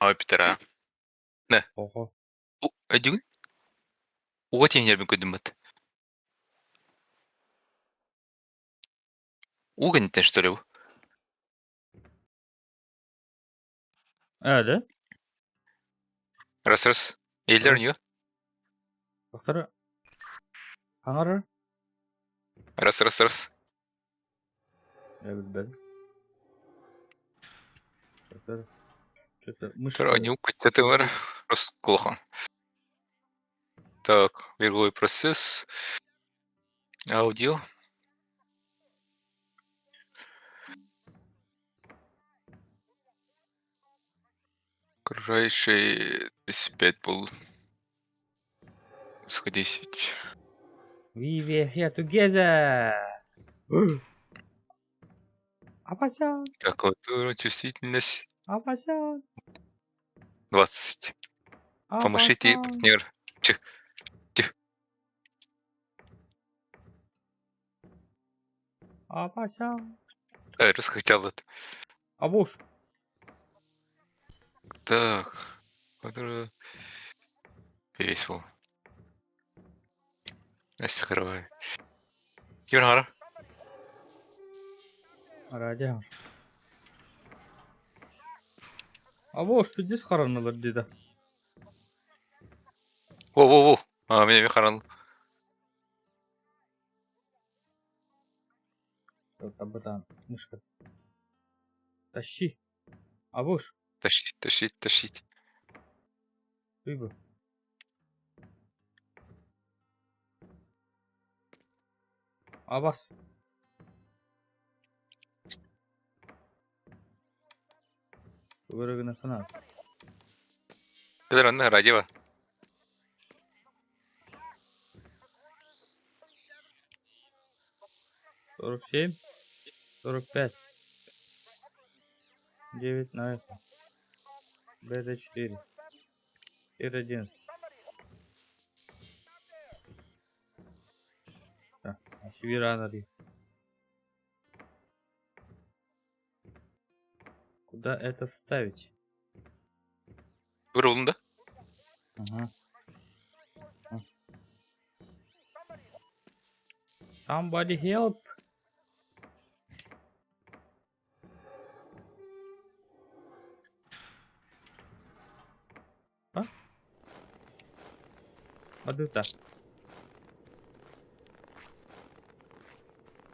Ой, Питера. Ne? Ого. Ödün? Uga tiyan yer bin ködüm bat. Uga nitten что ли? Öyle. Раз. Elder niye? Doktor. Hangar. Раз. Evet ben. Doktor. Что-то Пора мышка. не укать это вар. Просто плохо. Так, верговой процесс. Аудио. Крайший 35 был. Сходи 10. We were here together. Абасан. Так, вот чувствительность Абасан. 20. Помашите, Абасан. партнер. Чих. Абасан. Раз хотел это. Абуш. Так. Который весело. Настя Харовая. Кирхара. Ради. Абуш, ты здесь хоронно бар дида. Во. А, меня Михаран. Табатан. Мышка. Тащи. Абуш. Тащить. Уйбу. Абас. Вырыгна фанат. Когда она радио. 47. 45. 9 на это. БД4. Ир-11. Так, Ашвиранари. Куда это вставить? Вырвал, да? Ага. Somebody help. А? Адыта.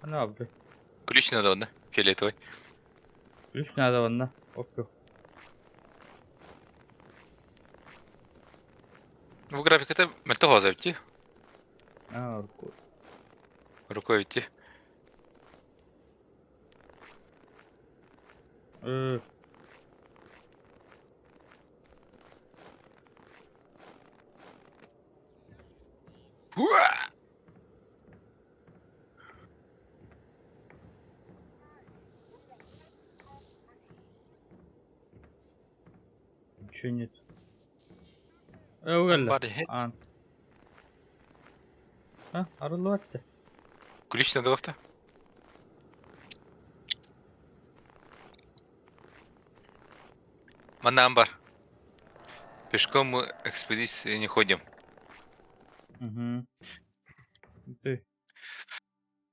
Ana abla. Ключ надо, да? Фиолетовый. Ключ надо вон. Окей. В график это мельтого зайти. Руку. Рукой идти. Уа! Ничего нет. Угля. Somebody hit. Ан. Арылуатты. Ключ надо лофта. Манамбар. Пешком мы экспедиции не ходим. Угу. Ты.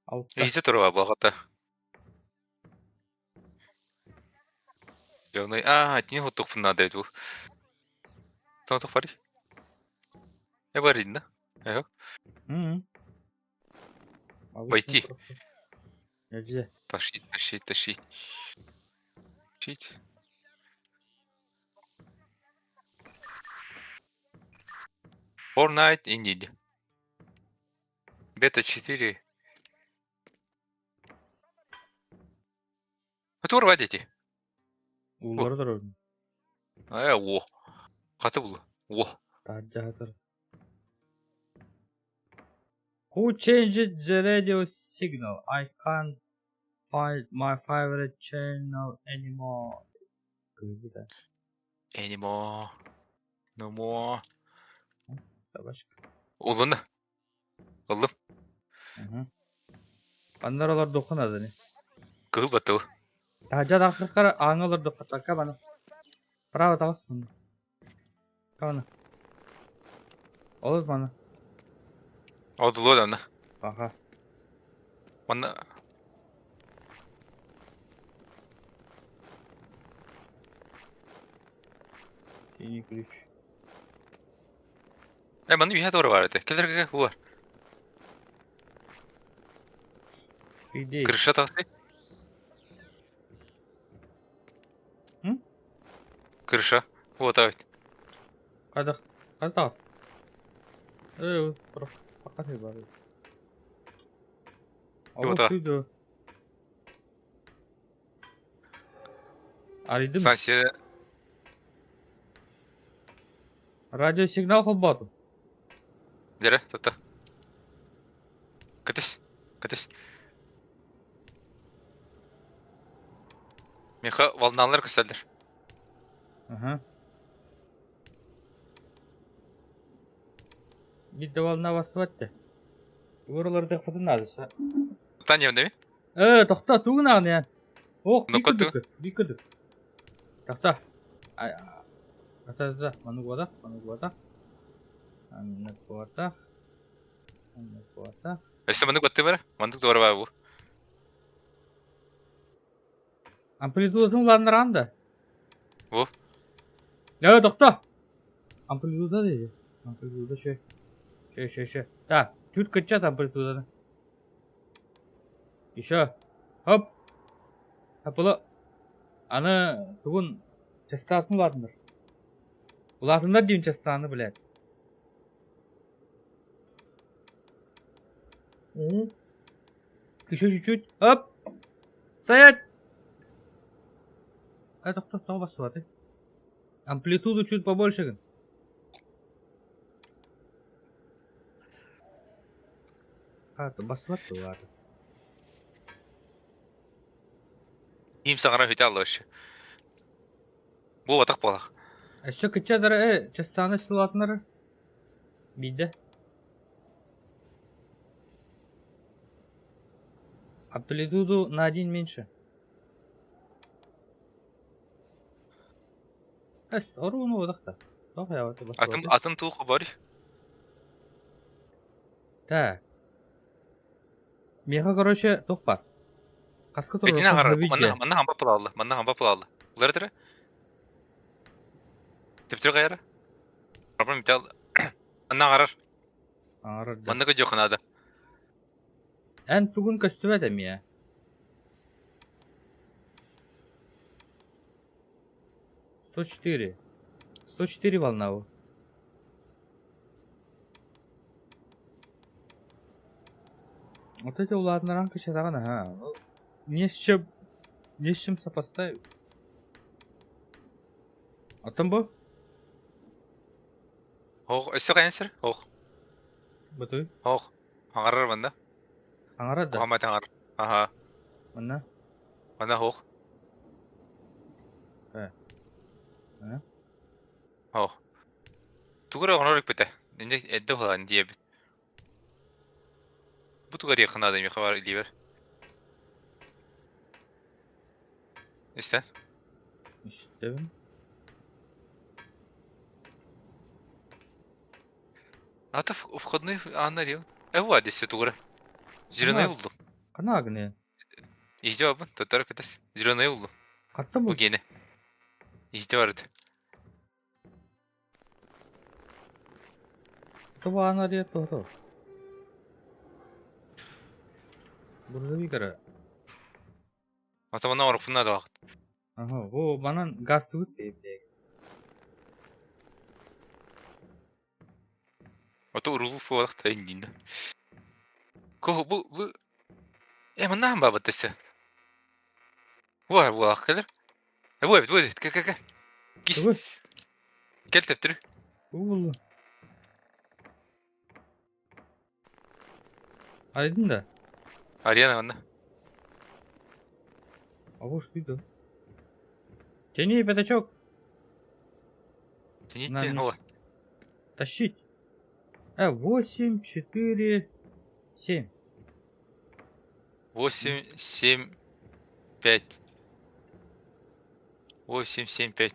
Алтта. Изи турова благота. Зеленый. От него тух надо эту. Там тух пари. Я варить, да? Ага. Угу. Войти. Где? Тащить. Fortnite Indeed. Бета 4. Это урвадите. Улардар. Во. Каты бұл. Во. Таджатыр. Who changed the radio signal? I can't find my favorite channel anymore. Кыйбыда. Anymore. No more. Сабашка. Улыны. Улым. Угу. Пандаралар доханады не. Кыл батыл. Таджат ахыркара аңылар дохатака бана. Право талсын. Кавана. Олыз мана. Одулу да. Аха. Мана. Синий ключ. Мана үйе doğru var еді. Келдерге bu var. Иди. Крыша тасы. Hı? Крыша. Вот evet. Кадах. Кадас. Fakat var. Вот Аву шуйду. Аридым. Станция. Радио сигнал хоббату. Дере, тата. Катись. Катись. Меха волналар көсәлдер. Ага. Gitti valına basıvattı. Oraları da kapatın azıcık. Та не mi? Toxta tuğun ağını yani. Oh, Ну, коту. bir küdük. Toxta. Ay, ata, mana guadak. Если мандык отты бар, мандык doğru var bu. Amplitudasını ulandıran da. Bu. Ya toxta. Amplituda dedi. Amplituda şey. Da, чуть качат амплитуданы. Еще. Хоп. Апылы. Аны тугун частотын уладыңдар. Уладыңдар дейін частотаны біледі. Еще чуть-чуть. Оп. Стоять. Это кто басывады? Амплитуду чуть побольше. Басывады ладно. Им сағара хөте алды вообще. Bu атақ болақ. Еще качадары частотаны сылатынары. Биді. Амплитуду на 1 меньше. Оруну одақта. Атын туғы бар. Да. Меха, короче, тоқ бар. Қасқы тұры Бетіне рұқы ағара. ғабидде. Манна хамба пылалды. Бұлар дірі? Тептір қайары? Проблем бітел. Манна ағарар. Ағарады. Манна көт жоқын ады. Ән түгін көстіп әдім я. Сто четыре волнавы. Вот эти уладные ранка шатағаны, ха. Не с чем сопоставить. Атын бұл? Оқ, өсі қайын сір? Оқ. Бұтой? Оқ. Ағарар манда. Аңарады. Оғамайт ағарар. Аха. Мына? Манда оқ. Оқ. Тугыра оғынорық біті. Ненде әдді қолан дие біт. Bu tugar yakın adam yakın var İliver. İşte. İşte. Ата входной анарил. Вот здесь тугра. Зеленый buldum. Kana agni. İyice abın. Tutar kıtas. Zеленый buldum. Katta Bu bu. gene. İyice vardı. Bu anarya tohto. Burada bir kere. Ата бана орық бұнна да вақыт. Aha, o bana gaz tüyüt deyip. Ата урулу фу вақыт тайын дейінді. Bu. Мына хамба баттысы. Var bu vaqt gelir. Bu evet. Gel. Gis. Gel teptiri. Bu. Aydın da. Ariana bana. Авуш ты. Тяни, пятачок. Тяните, ну. Тащить. 8, 4, 7. 8, 7, 5. 8, 7, 5.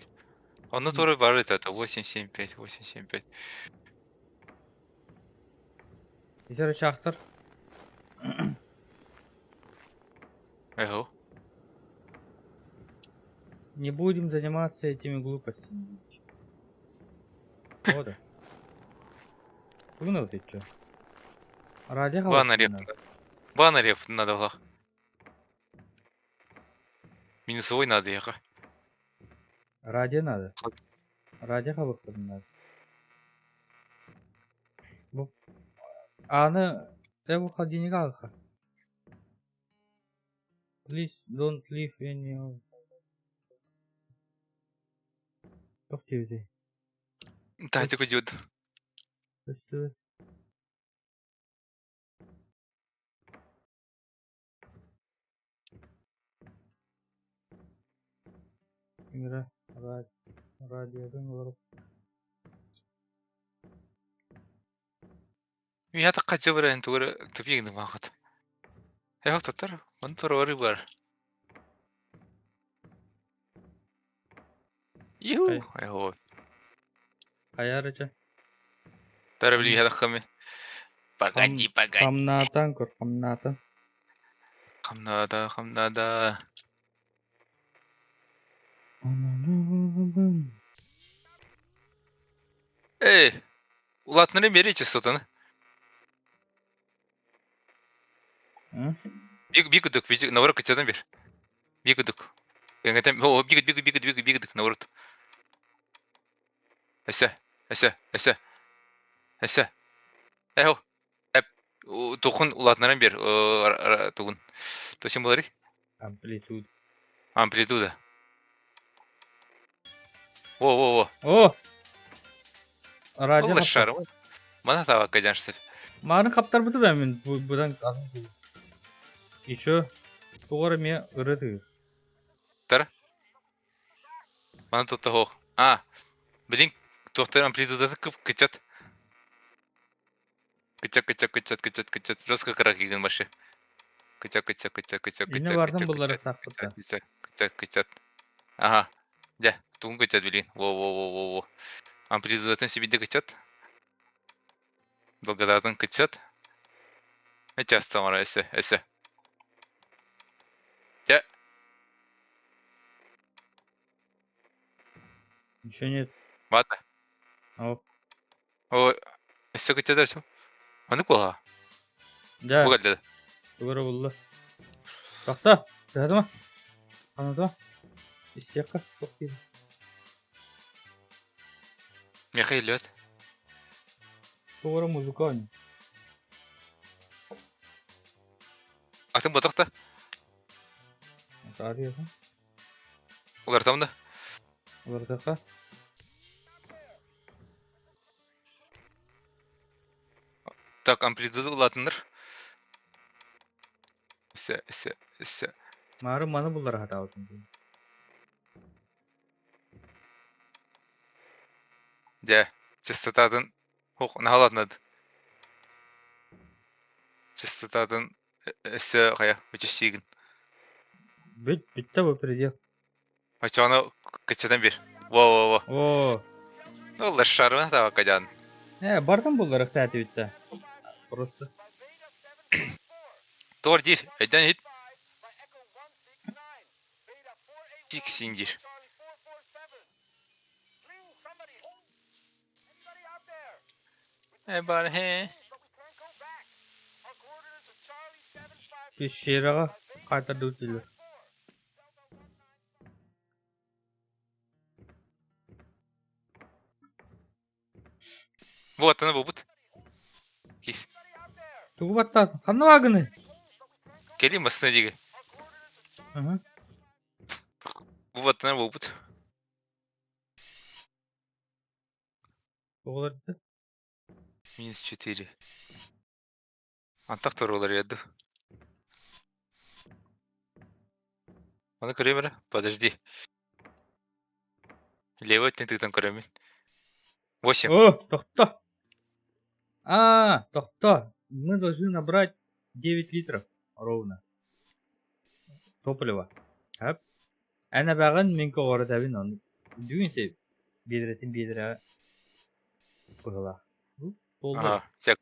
Он тоже барит это 875, 875. Исер шахтар. Ого. Не будем заниматься этими глупостями. Вот. Бүгін өтет чо. Радио Банарев. қалып. Банарев надо было. Минусовой надо ехать. Радио надо. Радио қалып надо. Bu anı bu kadini kalka. Please don't leave any of. Yok diyordu. Да, тихо идет. Üstü. İmre radyodan olarak. Я так хотел бы рейн тур тупик на махат. Я вот тотар, он тур орибар. Ю, ого. Kayarıca. Тарабли я хами. Погоди, погоди. Хамнатан kor hamnatan. Хамнада, хамнада. Эй, улатнары берите что-то. Бигудук, на ворот катядан бер. Бигудук. О, бигудук на ворот. Эсэ. Эхо. Тухун улатнарын бер. Тухун. Тосим болари? Амплитуда. Во. О! Radyo Allah şarım. Bana da bak kaçarsın. Mağarın kaptar bıdı ben buradan alın. İço. Doğru mu? Irıdı. Tara. Bana tuttu ho. А, блин, тухтар амплитудасы кып кычат. Кычат. Жестко кырак киген башы. Кычат. Yine vardım bunları saklıkta. Кычат. Ага. Да, тугун кычат блин. Во. Амплитудатын себе кычат. Долгодатын кычат. Часто мара эсэ. Я. Еще нет. Бата. О. Эсэ кычат дерсем. Аны кола. Да. Bu geldi. Doğru buldu. Takta. Geldi mi? Anladı mı? İstiyakka. Çok iyi. Михаил лед. Doğru müzik oynuyor. Актын ботакта. Arıyorsun. Улар тамда. Orada. Так, амплитуду улатыныр. Эсэ. Mağarın bana bunları hata olsun. Да. Частотатын. Хох, нахалатнады. Частотатын эсэ кая үчүсигин. Bitti bu предел. Ачаны кычадан бер. Во. Oo. Улар шарына да кадан. Bardan bunları hata bitti. Просто. Тор дир. Эден хит. Тиксиндир. Бар he. Bir şehre kadar dötülür. Вот она бубут. Кис. Tuğu battı. Kanı vagını. Келим басына диги. Hı. Вот она бубут. Doğru. Минус 4. Антак торолар яды. Аны көремер? Подожди. Левый ты там көремин. 8. О, тохта. Тохта. Мы должны набрать 9 литров ровно. Топлива. Hep. Ana bagın minko orada bin onu. Düğün teyip. Бедретин бедре быгыла. Толду. Ага, сек.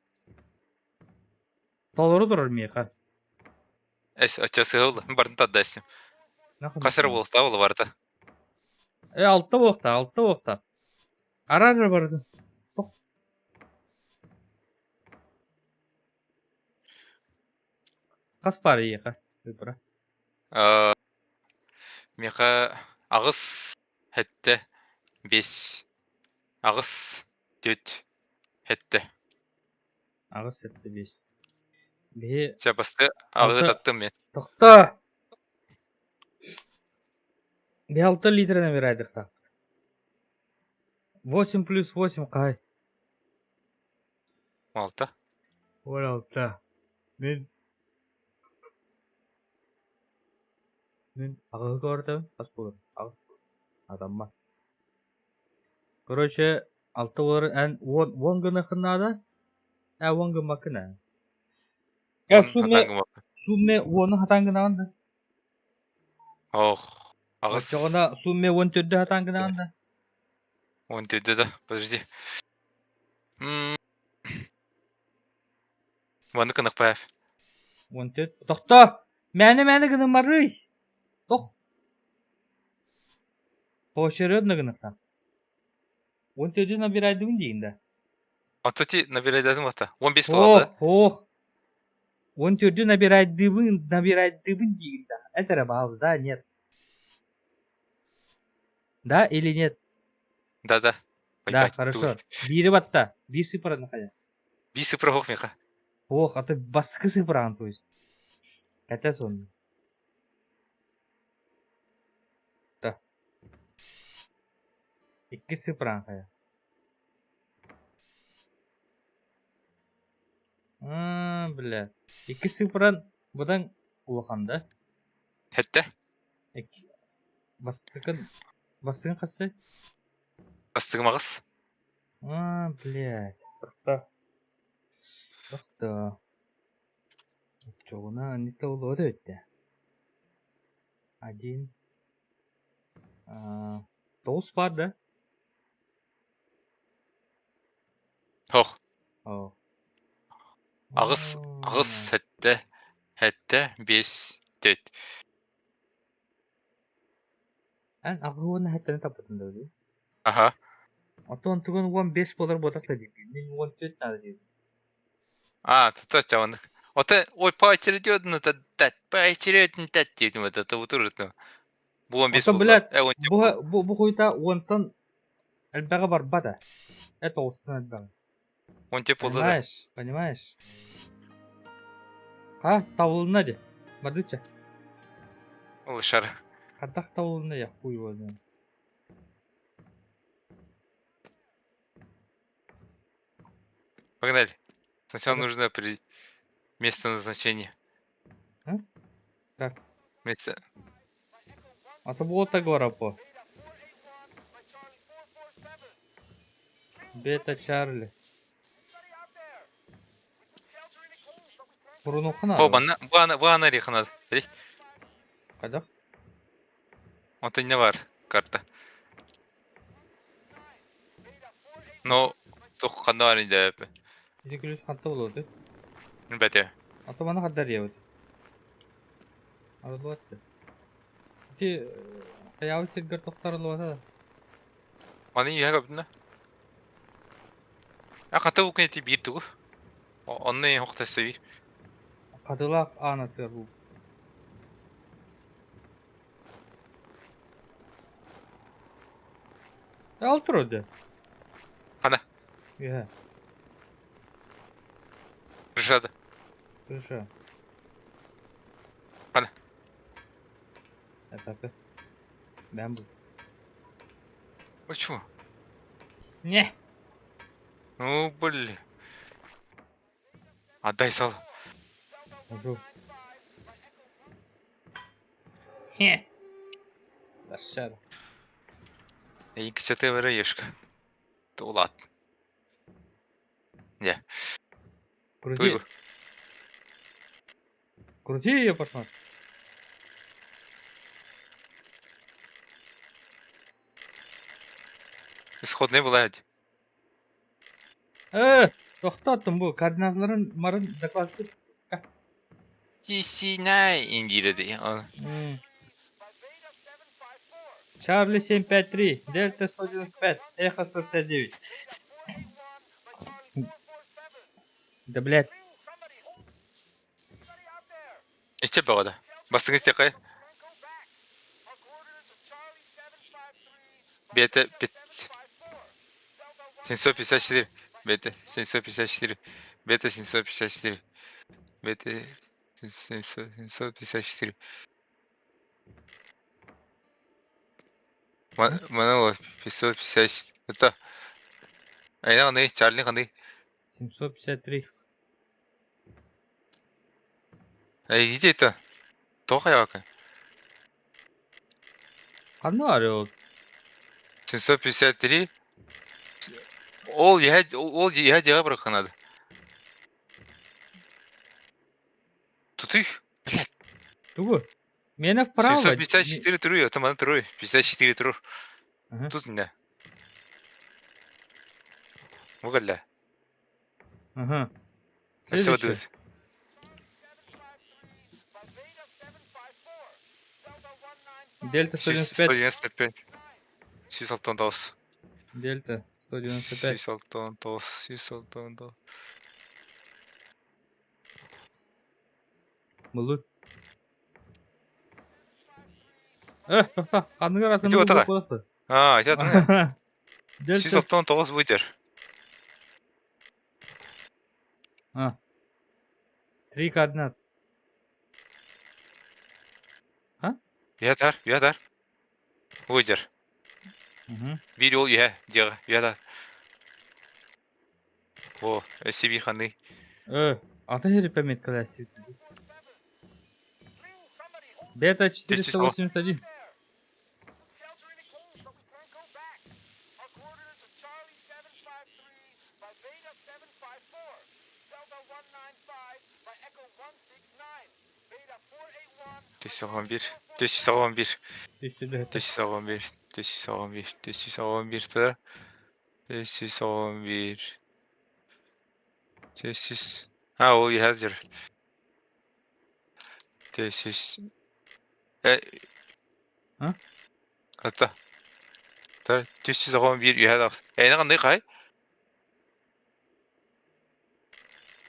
Толору durur meyka. Эс очасы oldu. Барын таддастым. Нахуй. Касыр болта ол барда. Altta okta. Arar vardı. Tok. Kas pare yeka. Bıra. Меха агыс хетте 5. Агыс 4 хетте. Ağız etti biz. Bir Çapasты агы Алты. таттым мен. Tokta. Bir 6 litrene veraydık tak. 8 plus 8 kay. Малта. 16. Мен ağız gördüm. Kas bulur. Ağız bulur. Adam var. Короче, 6 olur en 10 günü kınada. 10 gün makına. Ya summe 10'u hatan günü anda. Ох. Агыс. Açıkına summe 14'ü hatan günü anda. 14 да. Подожди. Ваны кыныкпаев. 14. Tokta. Məni günü marı. Tok. Poşeröd ne günü. 14'ü nabiraydım deyinde. Атати набирайдадым ата. 15 болады. Oh. 14'ü nabiraydım deyinde. Etere bağlı da нет. Да или нет? Да. Да, Понимаете, хорошо. Бири батта. 1-0 нахая. Бисы прогох меха. Ох, а ты баскы сыпыран, то есть. Это сон. Да. 2-0 хая. Бля. 2-0 бұдан улаханда. Хетте. Бастығын қастай? Астыгым агыс. Блядь. Тұқты. Жоғына нетті ол өді өтті. 1. 9 бар да? Хох. О. Агыс хетте. Хетте 5 4. Ән ағуыны хәттені тапытын да өді. Ага. Отон түгін 15 болар ботақта дейді. Мен 14 нады дейді. Тата чавандык. Ота ой поочередно тат дедим это утырытны. Bu 15 Отон, болды. блядь, 17 болды. бұл құйта 10-тан әлбәғі бар бада. Это остан әлбәғі. 17 болды да. Понимаешь? Тавылына де. Бардыча. Ол шар. Қардақ тавылына я хуй болды. Погнали. Сначала нужно место назначения. Как? Место. А то было так говоря по. Бета Чарли. Буруну қана. Бана рехана. Қадақ? Ота не бар карта. Но тоқ қанда бар инде. Ирекілес қанты болады. Бәте. А то мана қаддар ебеді. Арылы өтті. Те қаяуы сергер тоқтарылы өтті. Аны үйе көптінді. Қанта бұл кенеті бір түгі. Онны ең хоқтасы бір. Қадылақ анатыр бұл. Al tur öde. Қана. Иә. Рышады. Хорошо. Қана. Этапы. Ben bu. Почему? Не. Ну, блин. Отдай сал. Уже. Хе. Лошара. Екі сәті бәрі ешкі. Тұғылат. Не. Крути. Крути ее, посмотри. Исходный была. To'xtatdim bu koordinatlarin marin dokladni. Тисинай индирedi. Charlie 753, Delta 195, Echo 169. Да, блядь. Işte bağda. Bastınız tekrar. Бета 754. Бета 754. Бета 754. Бета 754. Mana o 550. Это. Aynen kandı. Charlie kandı. 753. Ay iyice это. Тоха bakın. Qanday var ya? 753. Ол я жаға бұраққанады. Туты. Блядь. Тугу. Мені вправо. 754 тұру, это мана тұру. 54 тұру. Тут не. Мұғалла. Ага. Все водуыз. Дельта 195. 195. 669. Дельта 195. 669. 669. Bulut. To'xta. Qanday qarasam Nima o'taqa? bo'ladi? Aytadың. Delta 669 bo'ydir. Ha. 3 koordinat. Yatar. Bo'ydir. Bir yol yatar. O, SCB qanday? Ata herif пометкалар istəyirdi. Beta 481. Teşekkür 511. Düşdü. 511. 511'dir. 511. 500. Ha o yazır. 500. Ha? Hatta. 511 yazır. Ne kadar ne kay?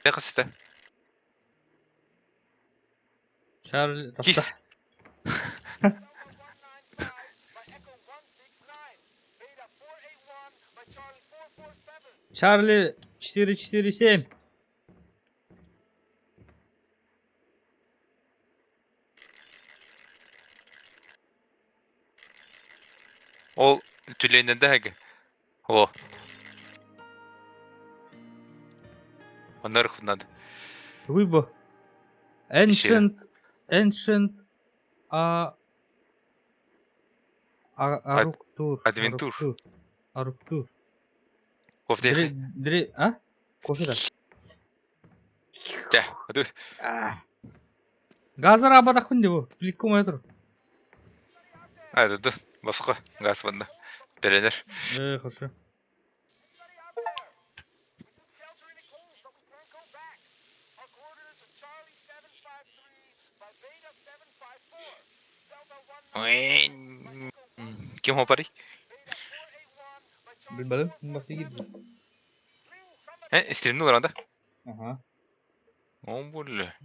Ne kadar? Charlie Kis. Charlie 447. O tüleğinden de hege. O. Onlar kullandı. Bu. Ancient Aruktur. Aruktur. Kofte. Ha? Koşuda. De, hadi. Gazlar abadakın diye bu. Bilik koymaya dur. Hadi dur. Başka gaz bende. Delenir. Hoşça. Kim o parayı? Bilmem. Nasıl gidiyor? İstediğin olur anda. Aha. On böyle.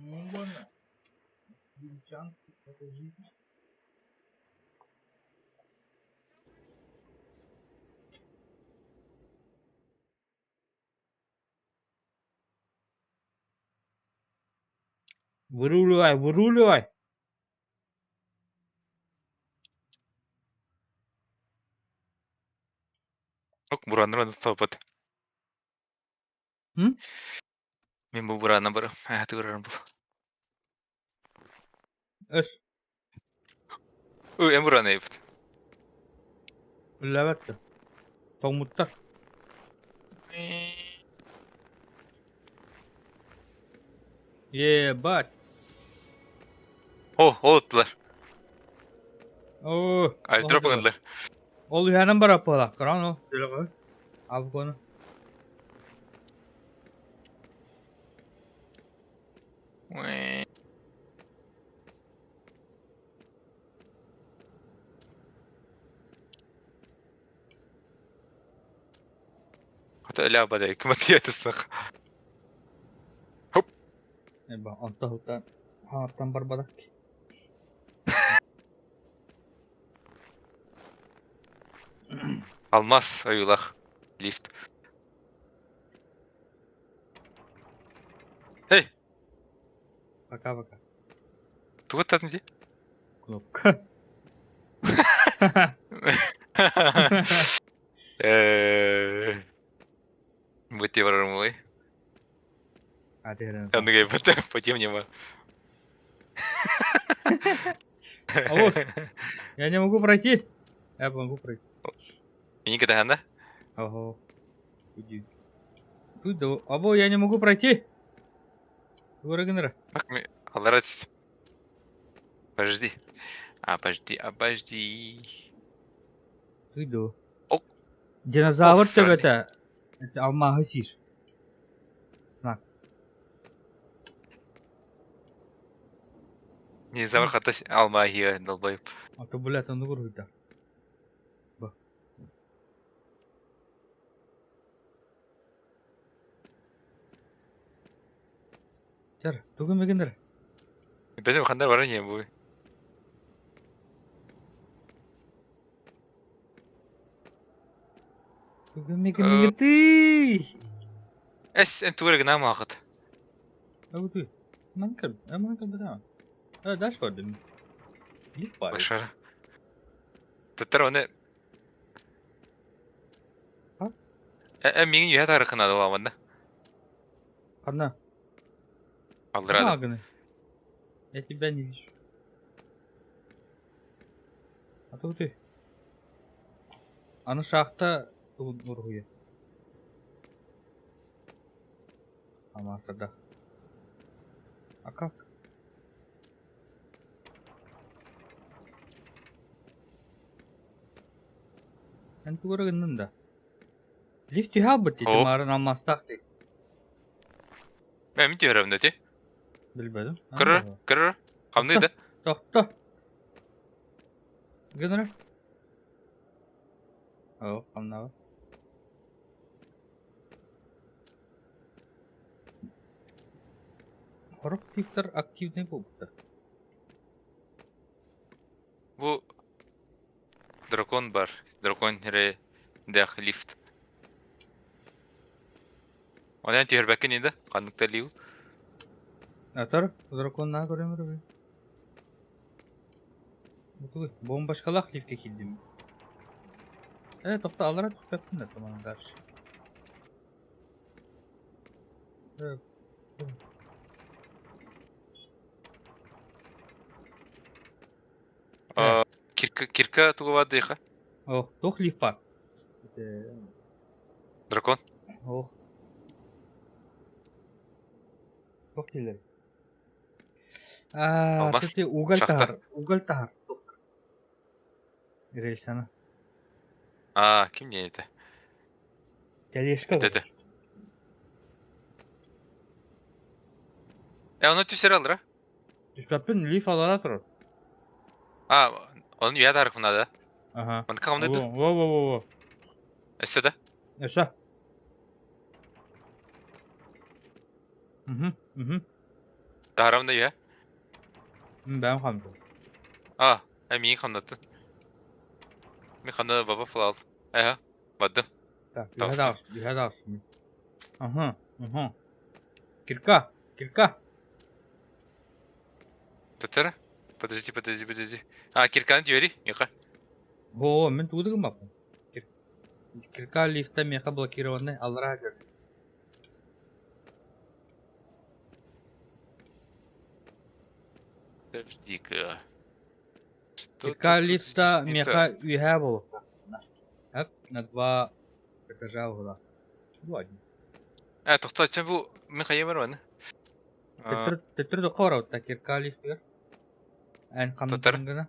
Выруливай. Bak buranın sohbet. Hı? Ben bu buranın barım. Hayatı görürüm bu. Öş. En buranın yapıt. Evet. Tomutlar. Bak. Oh, oldular. Oo. Airdrop aldılar. Ол үйәнен бар апалақ, қыран о. Дөйлі қой. Абы көні. Hatta öyle abada hükümeti yatısınık. Бақ, антағылтан. Ханаттан бар бадақ. Almaz ayılak. Lift. Hey! Пока-пока. Тугут татын де? Кнопка. Будьте воромой. А ты хрен. Он говорит, потем не могу. Алос, я не могу пройти. Я могу пройти. Ini kita anda? Ого. Иди. Тут да. Або, я не могу пройти. Вырагнера. Аларать. Подожди. Подожди. Тут да. Ок. Динозавр Ох, сраный. тебе это алма гасишь. Знак. Не завар хатас алмагия долбоеб. А то, блядь, он угрузит. Ба. Чар, тугу мегендер. Бәдем қандай бар не бұл? Тугу мегендер. Әс, ән туғыры гына мағыт. Абу ты. Манкал бада. Даш көрдім. Лифт бар. Башар. Тұттар оны... А? Менің үйе тары қынады оламында. Қана. Алдырады. Магны. Я тебя не вижу. А то ты. Аны шахта ургуя. Амасада. А как? Эн тугурагыннан да. Лифт юхабыт дейді О. марын алмастақ дейді. Мен мен түйерім де те? Білбедім. Кірір. Қамдайды? Тоқта. Генера. О, қамнағы. Қорық типтер активный болыпты. Бұл... Дракон бар. Дракон ре... Дәқ лифт. Онан түйер бәкін еді? Қандықта лиу. Атар, драконна көремір бе. Бомбашқалақ лифтке келдім. Тоқта алара тоқтаптын да тамамын қаршы. Кирка туғы бады дейқа? Ох, тоқ лифт бар. Дракон? Ох. Тоқ келер. Алмас. Ты уголь Шахта. тахар. Уголь тахар. Тоқ. Рельсана. Кім не еді? Тележка. Деді. Оны түсер алыр, Түспәппен лифт алара тұрыр. Onun üye tarafında da. Ага. Onu kavundaydı. Во. Üstte de. Yaşa. Hı. Haramda üye. Ben hamdım. Mini kavundattın. Mini kavundadı baba falan. Badım. Так, Толстый. догадался. Ага. Кирка. Tutara. Подожди. Кирканы дүйери. Миха. О, мен тудыгым бапын. Кирка лифта меха блокированный алра гөр. Подожди-ка. Кирка лифта меха үйә болып. Әп, на 2 этажа угла. Ладно. Тоқта, чем бұл мен қайы бар баны? Тетірді қорау та кирка лифтер. Ән Тотар. қамдың гына.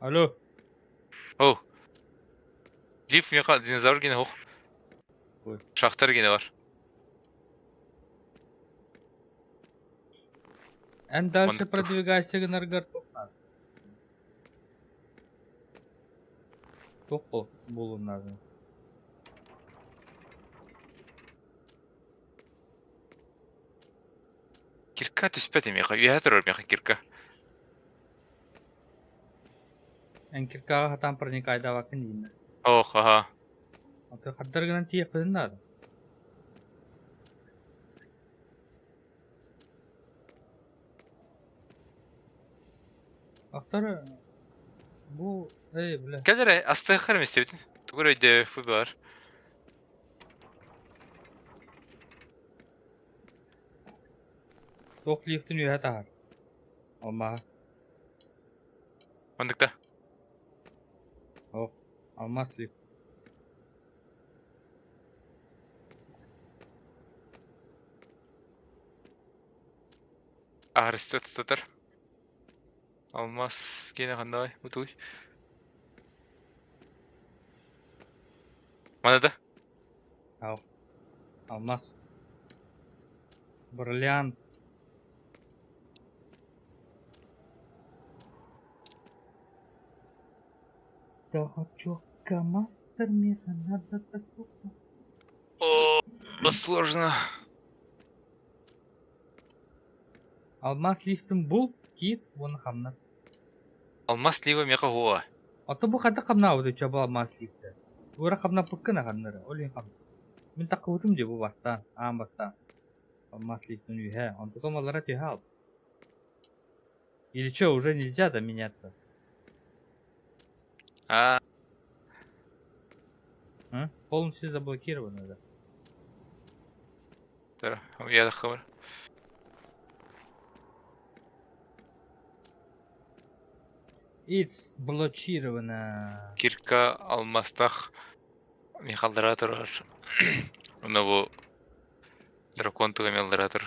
Алло. Оу. Лифт меха динозавр гене хоқ. Ой. Шахтар гене бар. Эн дальше Мандык тух. продвигайся гнаргар топнады. Топол болу надо. Кирка теспети меха. Уятыр меха кирка. Эн киркага хатан проникайда вакын дейін. Ох, ага. Аты хаддар гынан тиек бідін надо. Ақтары bu bile. Келер асты хәрем истебит. Тугыр өйдө фу бар. Тоқ лифтін үйә тағар. Алма. Мандыкта. Оқ. Алмас лифт. Арысты тұтатыр. Алмас гене қандай бұтуй. Манада? Ау. Алмас. Бриллиант. Daha çok kamastır mı? Надо сука. О, сложно. Алмас лифтін бұл кит оны қамнат. Алмас лива меха хуа. Аты бұл қады қамна ауды чаба алмас лифті. Ура қамна пұккына қамнары. Олен қам. Мен тақы өтім де бұл бастан. Ағын бастан. Алмас лифтін үйе. Он тұқым алара түйе ал. Или что, уже нельзя да меняться? А, А? Полностью заблокировано, да? тара, я да хабар. It's блокировано. Кирка алмастах мехалдара тұрар. Уна бұл дракон туға мелдара тұр.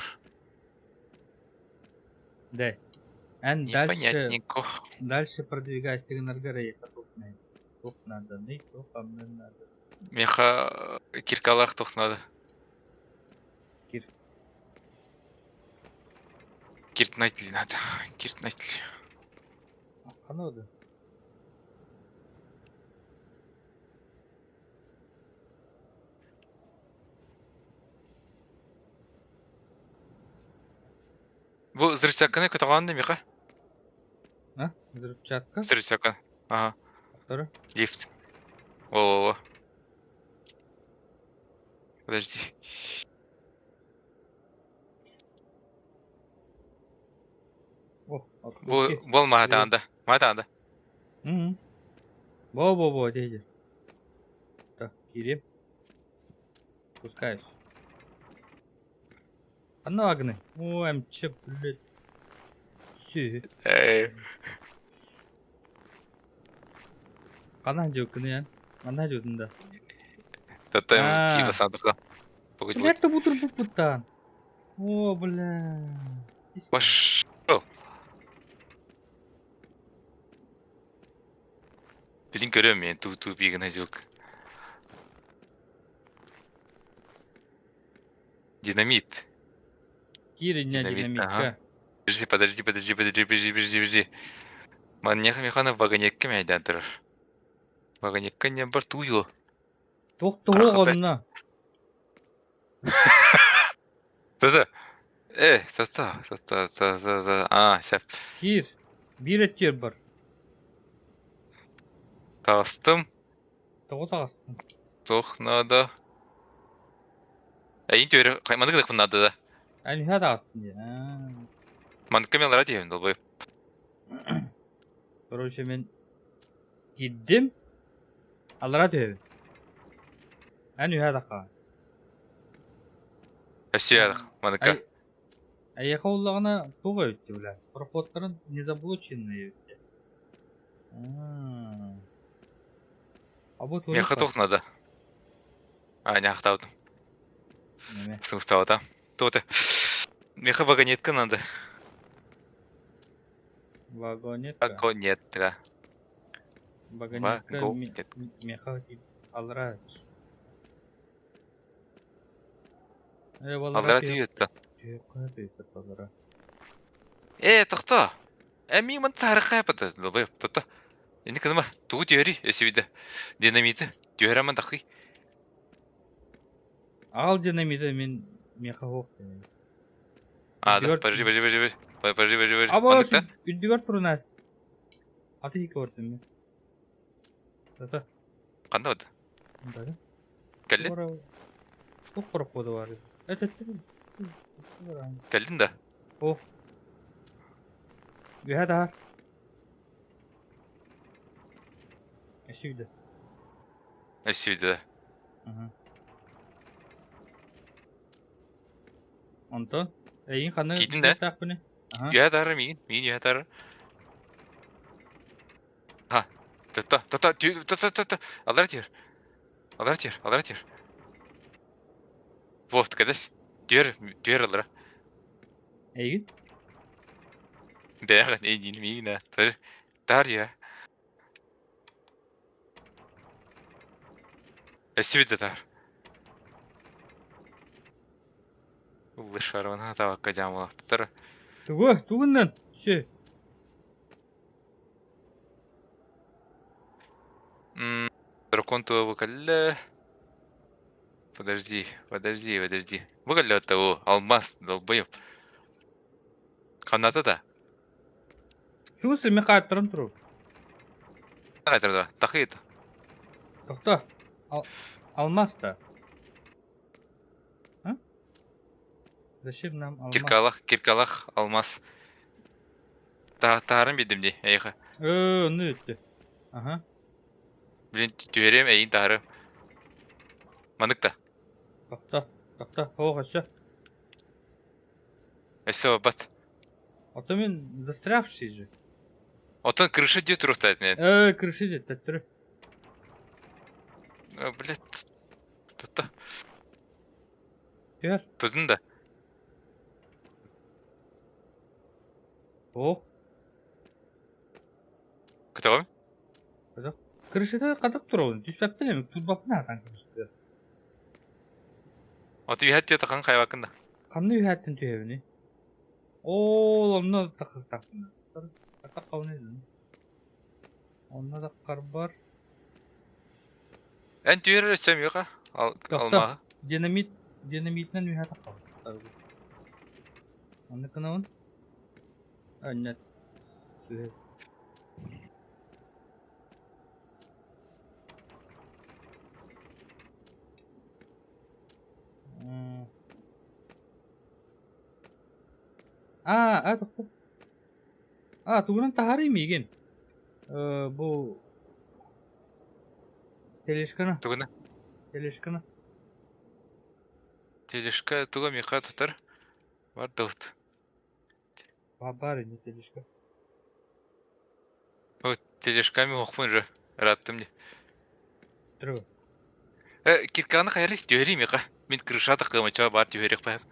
Да. And Непонятненько. дальше продвигайся на Аргарея. Топ надо, не топ, а мне надо. Меха киркалах тоқнады. Кир. Кирт найтли надо. Кирт найтли. Қанады? Бұл взрывчатканы көті қаланды меха? А? Взрывчатка? Взрывчатка. Ага. Второй? Лифт. О-о-о. Подожди. О, Бұл мағатағанда. Мағатағанда. Во-во-во, дядя. Так, Кирим. Спускаюсь. Анна агны. О, МЧ, блядь. Все. Қана жөкіні, я. Қана жөдінді. Таттайым кейбі сандыққа. Блядь, ты бутыр бұттан. О, бля. Баш. Білін көрем мен ту-ту бегін әзек. Динамит. Кирин, динамитка. Подожди. Маньяха механа вагонетка мәйдан тұрыр. Вагонетка не бар туйы. Тоқты оғанына. Тата. Тата. А, сәп. Кир, бір әттер бар. Тастым. Тоғы тағыстым. Тоқнада. Әйін төйірі, мандық дақпын нады да. Әні ға тағыстым де. Мандыққа мен лара деймін, долбай. Короче, мен гиддім. Алара төйбі. Әні ға тақа. Әші ядық, мандыққа. Әйеқа олағына тоға өтті, бля. Проходтарын незаблоченные өтті. Меха тоқнады. А, не ақтаудым. Неме? Сыңықтауыда. Тоты. Меха вагонетка надо. Вагонетка? Вагонетка. Баганника го кет. меха алра. Балара Аллара түйе түйетті. түйе балара. Тоқта. Ми мын тарыққа япыды. Добай, тоқта. Енді кініма, туғы түйері, өсібейді. Динамиті, түйерамын тақи. Ал динамиты мен меха оқ. Ада, подожди. Аба Мандықта? үддігер тұрынас. Аты екі өртім мен. Тата. Қанда өді? Ындады. Кәлдің? Тоқ құрық боды бар. Кәлдің да? О. Үхә дағар. Әшейді. Өсібейді. Онтон. Әйін қаны Кейдің да? тақ бұны. Үйә дары мейін үйә дары. Ха, тоқта. Аллара түйер. Вовт, кәдес. Түйер аллара. Әйін? Бәғін, дейін мейін, дар я. Өсібейді дар. Улы шарвана табаққа жамылақтыр. Туғыннан. Ше. Дракон туы кәлі. Подожди. Бұғылы өтті о, алмаз, долбайып. Қанаты да? Смысле мен қайттырым тұру? Қайтырда, тақы еді. Тоқта. Алмаз та. Зачем нам алмаз? Киркалақ, алмаз. Тағарын бедімде, әйіға. Оны өтті. Білін түйерем, әйін тағыры. Мандықта. Тоқта. Оғаша. Өсі бат. Ото мен застрявший же. Отын крыша дей тұрықта әдінен. Крыши де, тәттірі. Блядь. Тұтта. Түйер. Тұдың да. Оқ. Күті қойм? Крышыда қадық тұру. Түспәппін әмік тұрбаппын аған крышыда. Оты үйәт дей тақын қайбақында. Қанны үйәттін түйебіне? Ол, онына тақын. Тақақ қауын едін. Онына таққар бар. Ән түйер өсем еқа? Алмаға. Динамитнен үйәті қауын. Онны кынауын? Әннет. Сүйет. Тоқта. Туғынан тағары емеген. Бұл... Телешканы. Тұғына? Телешка тұға меқа тұтар. Бар дұғыт. Бар енді телешка. Телешками оқпын жа. Раттым де. Тұрғы. Кирканы қайры түйері меқа. Мен крышата қымача бар түйерек байып.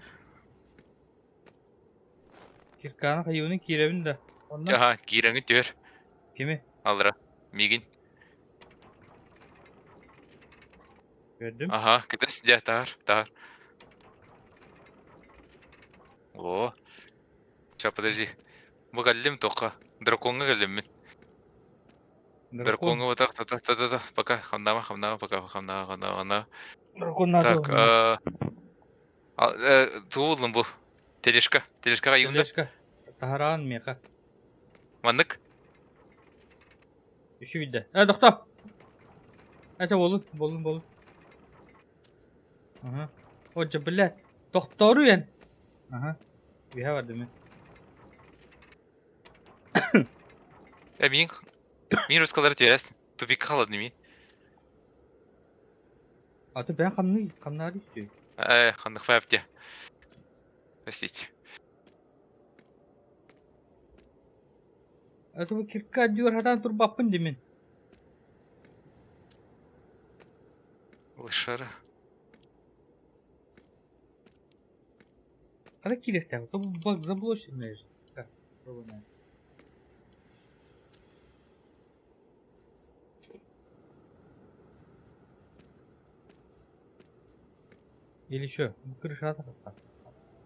Кирканы қайуының керебін да. Киреңі түйер. Кеме? Алыра. Мегін. Көрдім. Кедес. Тағар. О. Подожди. Бұл кәлім тоққа. Драконға кәлім мен. Драконға отақ. Пока. Қамдама. Пока. Дракон надо. Так. Туылым бұл. Телешкаға еуінді. Тағараған меқа. Мандық? Үші білді. Доқта. Болын. Оджа, білет. Доқтору ен. Үйе барды мен. Мен рұсқалары түйересін. Тупик қалады неме? Аты бән қамнағар істей. Қандық фәйіпте. Простите. Аты бұл кирка дүйер хатан тұр баппын демен. Лышары. Қара керекті әбі? Бұл заблочен мәжі. Или что? Крыша атакта.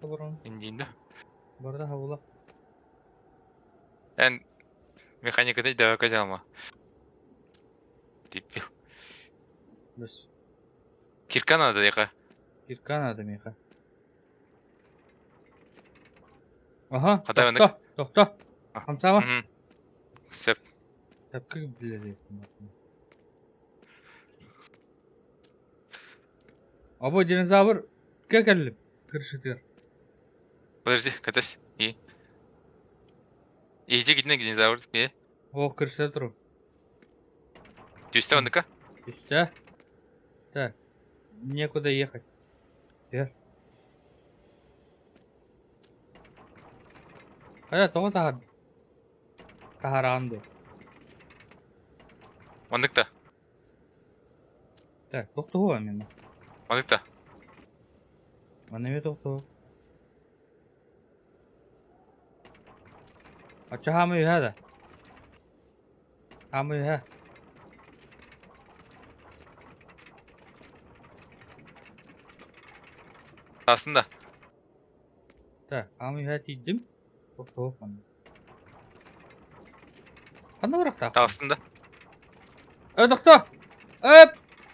Таборон. Индинда. Барда хавула. Эн механикада да казалма. Типпил. Бес. Киркана да яка. Киркан ады меха. Ага, Кадай онык. тохта. Хамсама. Сеп. Тапкы биледі. Або динозавр кекеліп. Крышытыр. Подожди, катась. И. Иди гидне динозавр. И. О, крышыда тұру. Тюста оныка. Üstte. Так. Некуда ехать. Вверх. Кайда тоғы тахар. Тахаранды. Онык-та. Так, тоқты ғой мен. Онык-та. Анеме тоқты. Ача хамы үйә да. Хамы үйә. Астында. Так, хамы үйә тейдім. Тоқты ғой қаны. Қаны бірақ тақ. Астында. Тоқты!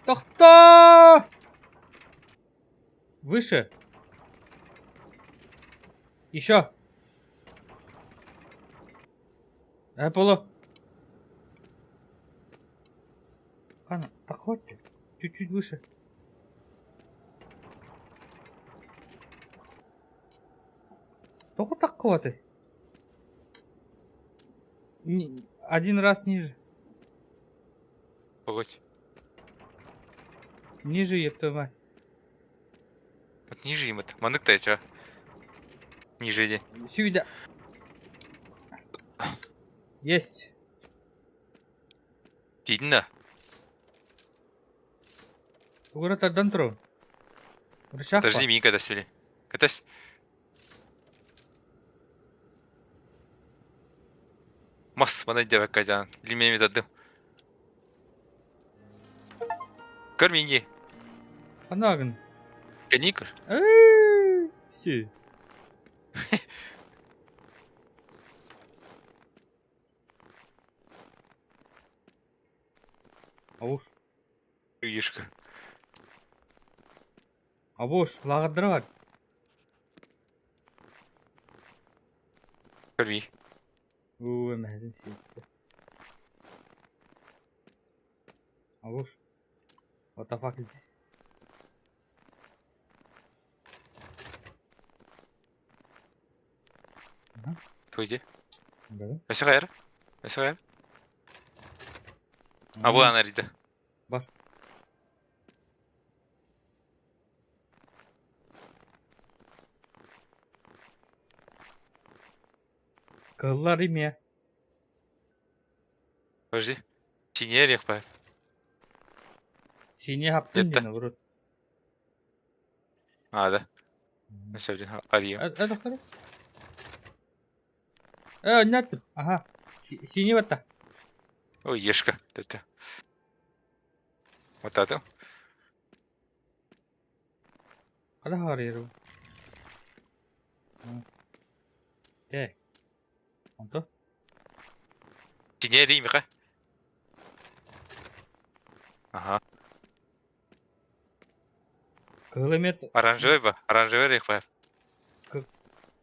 Тоқты! Выше. Еще. Полу. Кана, похватьте. Чуть-чуть выше. Только так хватай. Один раз ниже. Погодь. Ниже, еб мать. Вот ниже им это. Онык-та чё? Ниже иди. Сюда. Есть. Тидна. Город Адантро. Подожди, ми катась вели. Катась. Мас, бана иди казан. Лимеми задым. Көрмейді. Анагын. Каникур. Все. Ауш. Үйешкі. Абош, лағыдырған. Көрмей. Ой, мәзін сейтті. Абош. What the fuck is this? Тойди. Да? Өсі қайыр? Өсі қайыр? А бұл ана риді. Бар. Кыллар име. Подожди. Синер яқпай. Сине хаптын Где-то. дені вұрыт. А, да. Мәсәбден ария. Әдіқтары? Нәттір. Ага. Сине бәтті. Ой, ешка. Тәтті. Вот это. Қада қағар еру. Дәй. Онты? Синер реймі қа? Ага. Кылы мет. Оранжевый ба? Оранжевый яқпай.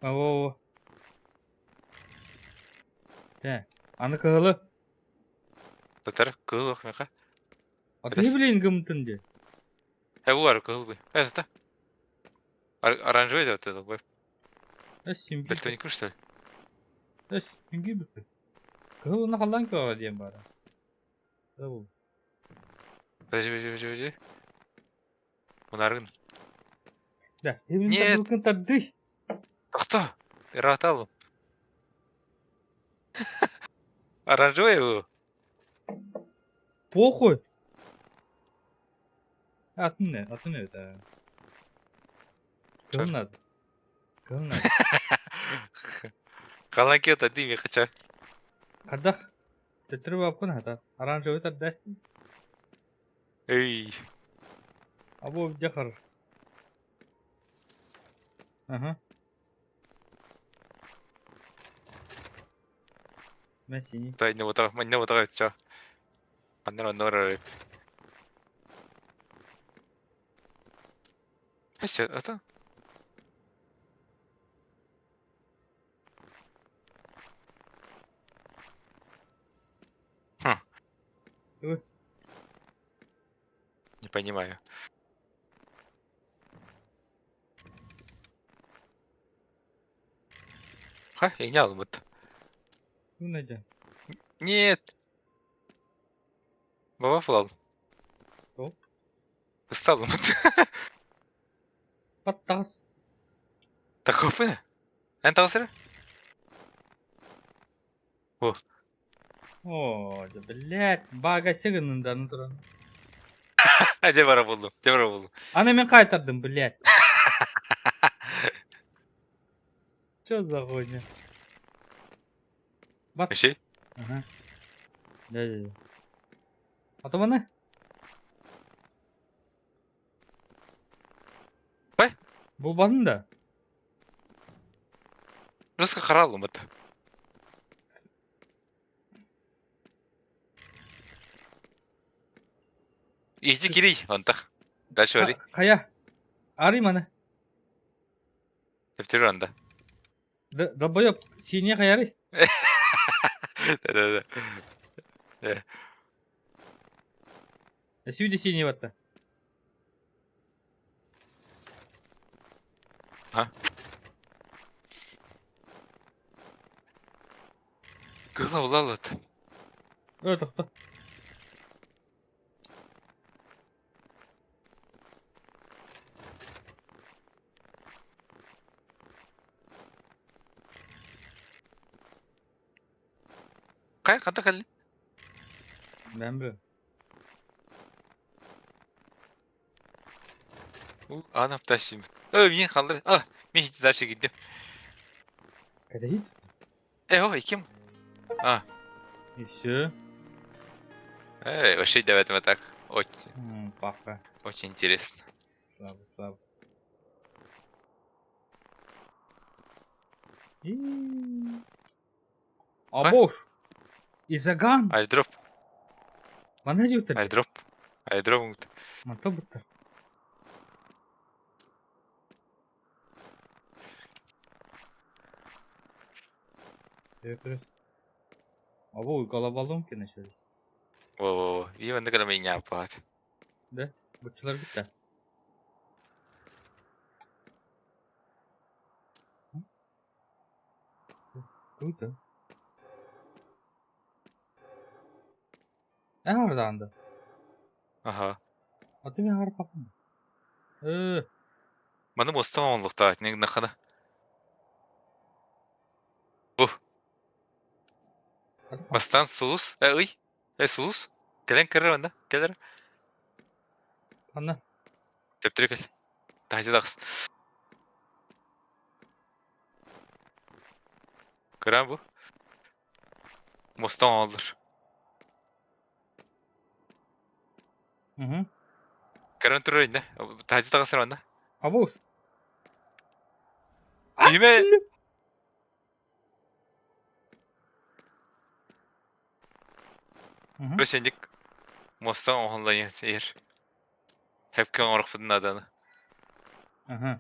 Ау. Дәй. Аны кылы. Татар кыл оқмай қа? Аты білейін гымтын де. Бұл ары кыл бай. Әзіті. Оранжевый да вот это бай. Симби. Дальтоник что ли? Симби бүкті. Кылына қалдан кыға дейін бары. Ау. Подожди. Мұнарғын. Да. Нет. Бүкін тарды. Тоқта. Ты раталым. Оранжевый бұл. Похуй. Атын не? Аты не это? Кылнады. Кылнады. Қалан кеу тады ме қача. Қадақ. Тетірі бапқын хата. Оранжевый тардасты. Эй. Або жақыр. Ага. Мен синий. Та не вот не вот так чё. Панера нора. Хэсэ это? Хм, Ой, не понимаю. Ха, я не вот. bu nece? Нет. Баба флал. Hop. Устал вот. Pattas. Такой. Энт асыр? О, Oo, блядь, baga sığınından duran. де бара болдum. Де бара болдum. Ana men kaytardım, блядь. Чё за хуйня? Бат. Şey? Ага. Да. Atı bana. Ой, Bulmadın da. Русқа қаралым вот. Иди кирей, он так. Дальше ори. Kaya. Arayayım ana. Тептер анда. Долбоёб. Синее каярый. Да-да-да. Сюда синий ватта. А? Кыла улалат. Тоқта. Кай, қанда қалды? Ben böyle. Анап тащим. Мен қалдыр. Мен хити дальше гиддим. Kada hit. О, икем. И все. Вообще в этом так. Пока. Очень интересно. Слабо. Абош. Изаган. Айдроп. Bana diyor tabii. Айдроп. Mata bıttır. Evet. Abo kalabalığım ki ne şöyle. Во-во-во. И он когда меня апат. De. Bıçılar bitti. Kuydu. Hardandı. Ага. Atı bir har bakın. Маны мостан онлықта. Не нахана. Hadi kalk. Бастан сулус. Ой. Сулус. Келен кірі онда. Келер. Anla. Тептер кел. Тахизи дақсын. Көрәм бұ. Мостан олдыр. Hı. Көрәм тұрыр енді. Тахизи дақсыр онда. Aboş. Түйме. Көсендік. Мостан оғынлайын сейір. Хепкен орық бұдың аданы. Hı.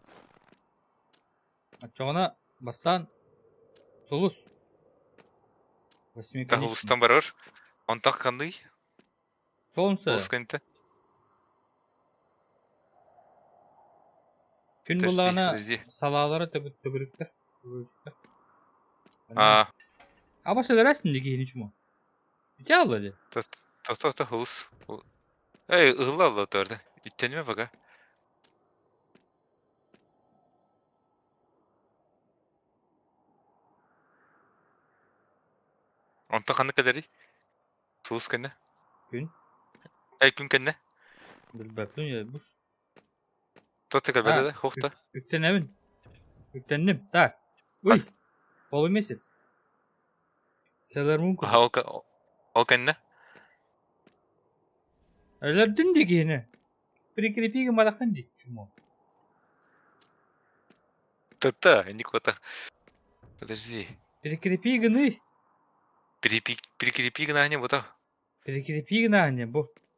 Açığına bastan. Solus. Восьми Тағы конечный. ұлыстан бар өр. Онтақ қандай? Солнце. Ұлыс көнті. Gün bulağına salaları töbürükler. Ama söylersin de giyin hiç mu? Bir aldı. Та ұлыс. Ұғылы алды өтірді. Үттеніме баға. Онтақ қанды кәдері? Сұлыс кәнді? Gün. Күн кәнді? Bilbaptın ya bu. Тоты кәбірі де, хоқта. Yüklenevin. Yüklendim. Tak. Uy. Olu mesut. Seller mümkün. Ол кәнді? Öyle dün de giyini. Prikripi malakın dit. Çumo. Та-та, Никота. Подожди. Перекрепи гны. Перекрепи гнание, вот так. Перекрепи гны.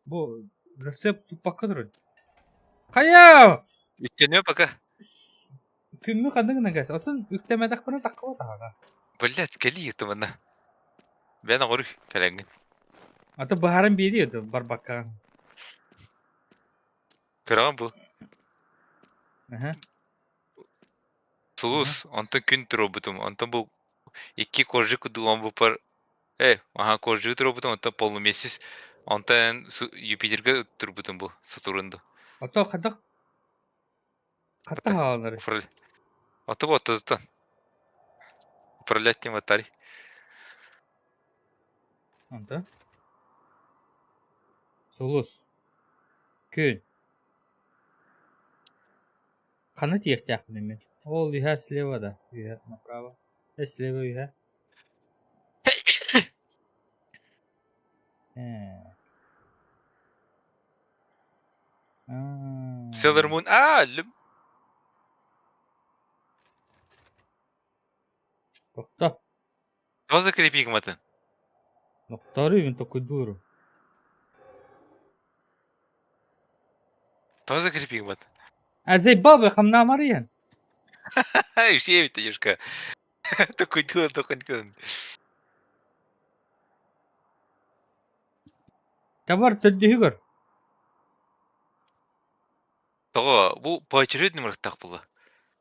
Бу зацеп тупакка турат. Кая! Үттенме пока. Күммү кандың нагас. Отун үктемедак бана такка тага. Блядь, кели ютумана. Ben ağır kalengin. Ата бахаран бери еді барбакка. Kıran bu. Аха. Sulus. Ondan gün robotum. Ondan bu iki korju kudu on bu par. Aha korju robotum. Ondan polumesiz. Ondan Jüpiter'ga robotum bu. Saturn'da. Ата кадак катта Bata. хаалары. Ufaral. Ata bu ata tutan. Ufaral ettiğim atari. Анда. Сулус. Күн. Каны тиектяк мен. Ол үһә слева да. Үһә направо. Слева үһә. Sailor Moon. Lüm. Токта. Fazla creepy gımatın. Ноқтары мен токой дуру. Fazla creepy gımatın. Азей баба хамна мариян. Şey bitti Юшка. Такой дилан, такой дилан. Табар төддүгөр. Того, bu поочередный мырықтақ бұлы.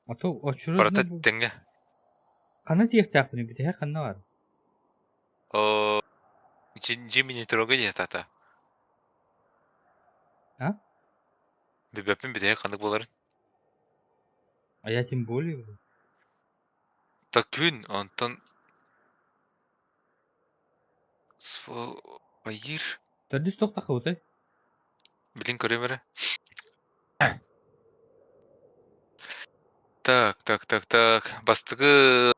Ата очурузна Барата бу. теңге. Каны тиектяк мен бите ханна бар. Джимми не трогай ya tata. А? Бебеппин битеге канык боларын. А я тем более. Та күн онтон айыр Төддүс токта кыутай. билин көремере. Так. Бастыгы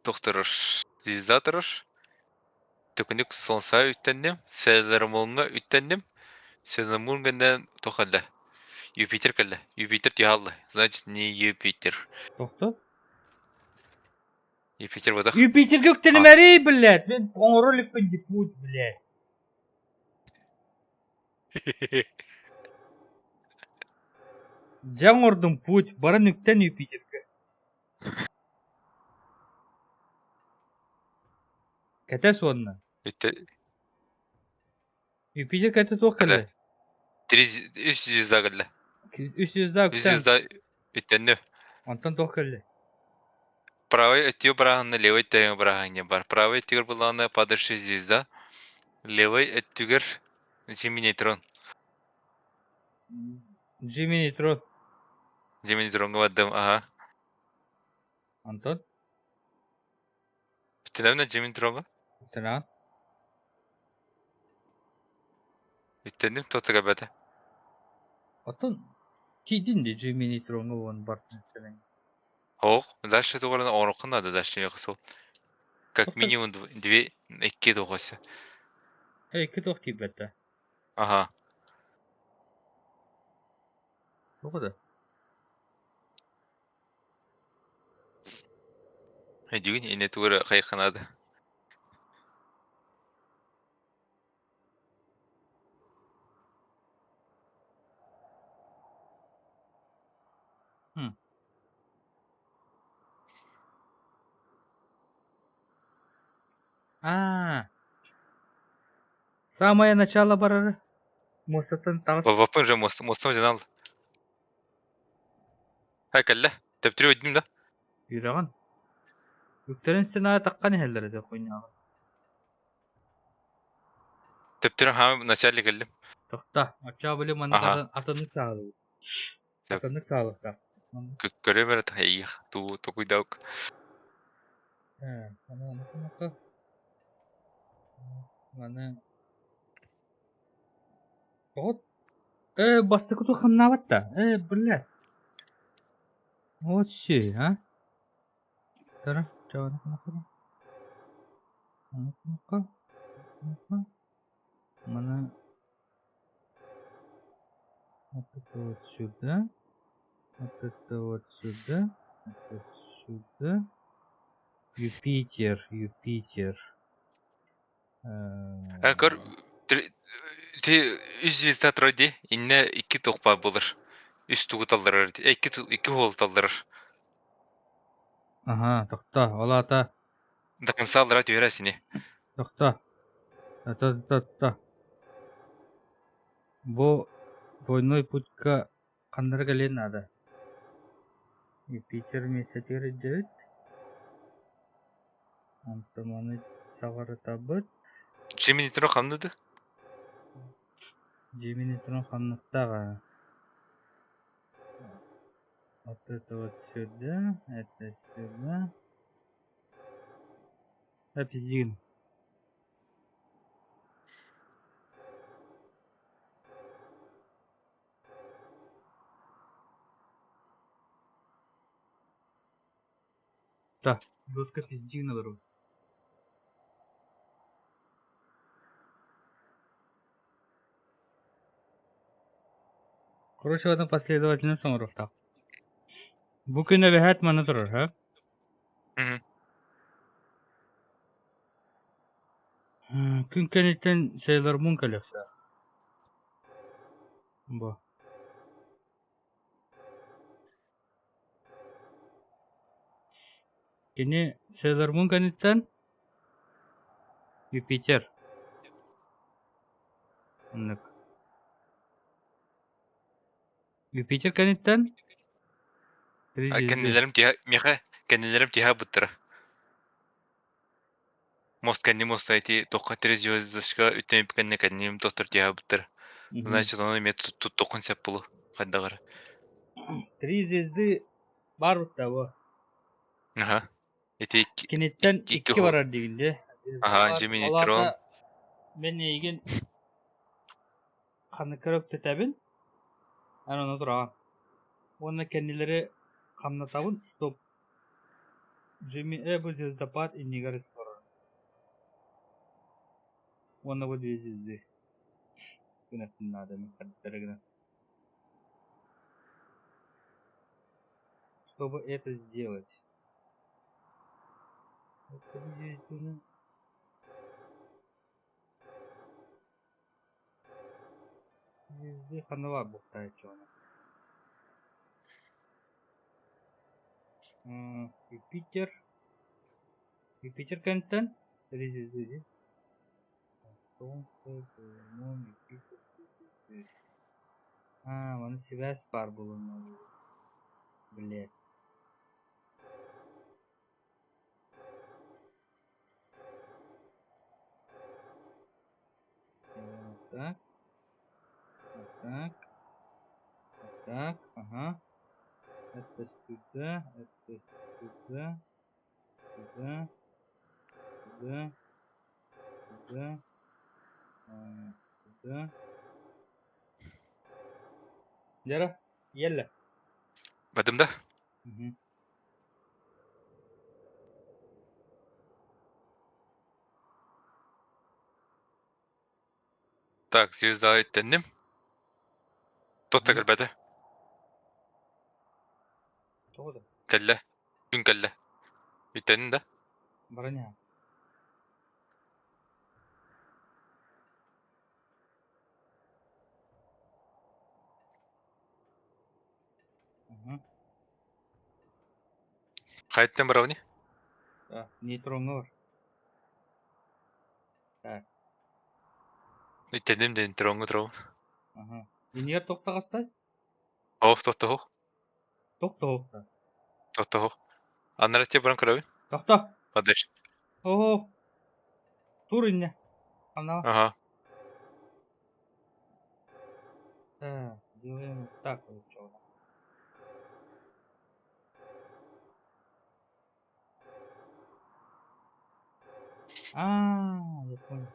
тохтырыш. Звезда тұрыш. Төкүнүк сонса үттендим. Селермолунга үттендим. Селермолунгенен тохалла. Юпитер келді. Юпитер тиялды. Значит, не Юпитер. Токта. Юпитер бодах. Юпитер көктені мәрей, блядь. Мен оңроликпен деп путь, блядь. Жаңордың путь, бара нүктен Юпитерге. Кәтәс онна. Юпитер кәтә тоқ келді. 3 звезда келді. 300 3 звезда үттенді. Антон тоқ келді. Правый оттио бараханны, левый оттио бараханне бар. Правый оттигер буланы падыршы звезда. Левый оттигер Джимми нейтрон. Джимми Нейтрон. Джимми нейтронга бардым, ага. Антон. Үттенемне Джимми нейтронга? Тана. Үттендим, тотыга бәді. Антон. Кейдин де Джимми Нейтронга он бартын. Оқ, дальше туғарына оңырқын надо, дальше не қысыл. Как минимум 2 тоғасы. Екі тоқ тип бәтті. Ага. Тоқыды. Әдігін, ене туғары қайқанады. Самое начало барары. Мосаттан тағыс. Бапын же мостым жан алды. Кәлі, тәптірі өйдім да. Үйраған. Өктерін сен аға таққан әлдері де қойнағы. Тәптірі хамы начальник кәлдім. Тоқта. Атша білі маны атынық сағылы. Атынық сағылықта. Көре бәрі тайық. Тұқойда өк. Маны. Вот. Басты күту қамна батта. Блядь. Вот все, а? Тара, жауына қанақыра. Қанақыра. Мана. Вот сюда. Вот это вот сюда. Это сюда. Юпитер. Агар те үз звезда тройди инне 2 тохпа булыр. Үз тугу талдырар. 2 хол талдырар. Ага, тохта. Олата. Дакансалдыра түйрәсине. Тохта. Та. Бу двойной путька кандырга лен надо. Юпитер месетер идет. Антоманы сагары табыт. Жемини тро хамныды. Жемини трон ханныктага. Вот это вот сюда. Это сюда. Пиздин. Да. Доска пиздина беру. Короче, в этом последовательном сомрухта. Букина вехат мана турар, ха? Мгм. Күн кенеттен Сейлор Мун калекса. Бу. Кини Сейлор Мун кенеттен Юпитер. Аннык. Юпитер кенеттен Кеннелерим тиha меха кеннелерим тиha буттыра. Мост кенни мост айти тохка тери звездочка үтем кенне кеннем доктор тиha буттыра. Значит, он имеет тут токун сеп булу. Кайдагар. 3 звезды бар бутта. Ага. Эти Кенеттен 2 2 хол. барар дегенде. Ага, Жемини трон. Олата мен еген қаны көріп тетәбін. Аны тұраған. Оны кеннелері қамна табын. Стоп. Джимми бұл звездопад и негары скоро. Оны бұл 2 звезды. Күнәттің надо мен қаддырыгына. Чтобы это сделать. Это звезды. Звезды ханова бухтает чёрно. Юпитер. Юпитер кенттен. 3 звезды здесь. Солнце, Луна, Юпитер. Оны связь бар было. Блять. Вот так. Вот так. Вот так. Ага. Это сюда. Это сюда. Сюда. Сюда. Сюда. Сюда. Яра. Еле. Бадымда. Угу. Так, звезда өттеннем. Тотта кірбәді. Что Кәллә. Күн кәллә. Өттеннем да. Броня. Ага. Қайттен барауни. Да. Нейтронға бар. Так. Өттеннем ден троңы троң. Ага. Инер тоқтағастай? Ох, тотта хох. Тоқта. Тотта хох. Аннара те баран кірәуін. Тоқта. Падеш. Ого. Тур инне. Ана. Ага. Так. Делаем вот так вот. Чёрно. Я понял.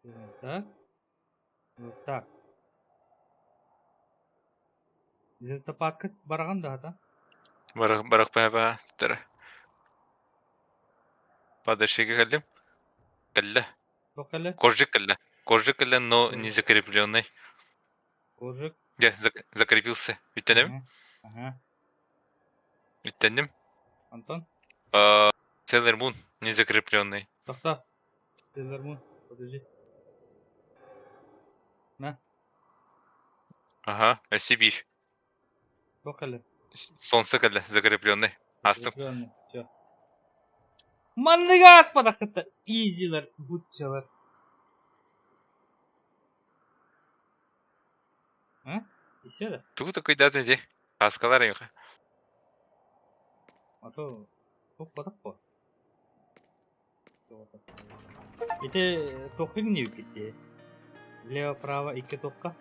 Делаем так. Вот так. Звездопадка барған да, да? Барақ бәбә. Тірі. Падешеге кәлдем. Кәллә. Тоқелі. Коржик кәллә. Коржик кәллә, но не закрепленный. Кожик. Я закрепился. Өттенем. Ага. Иттенdim. Антон? Sailor Moon незакрепленный. Тохта. Sailor Moon. Подожди. На. Ага, Сибирь. Тохали. Солнце когда закрепленный. Астым. Закрепленный. Все. Манныгас подахта. Изилер. Бутчалар. А? Еще да? Тут такой даты де. Аскалар емха. А то... Тох подах по. Это тохыг не уките. Влево-право, икки тохка.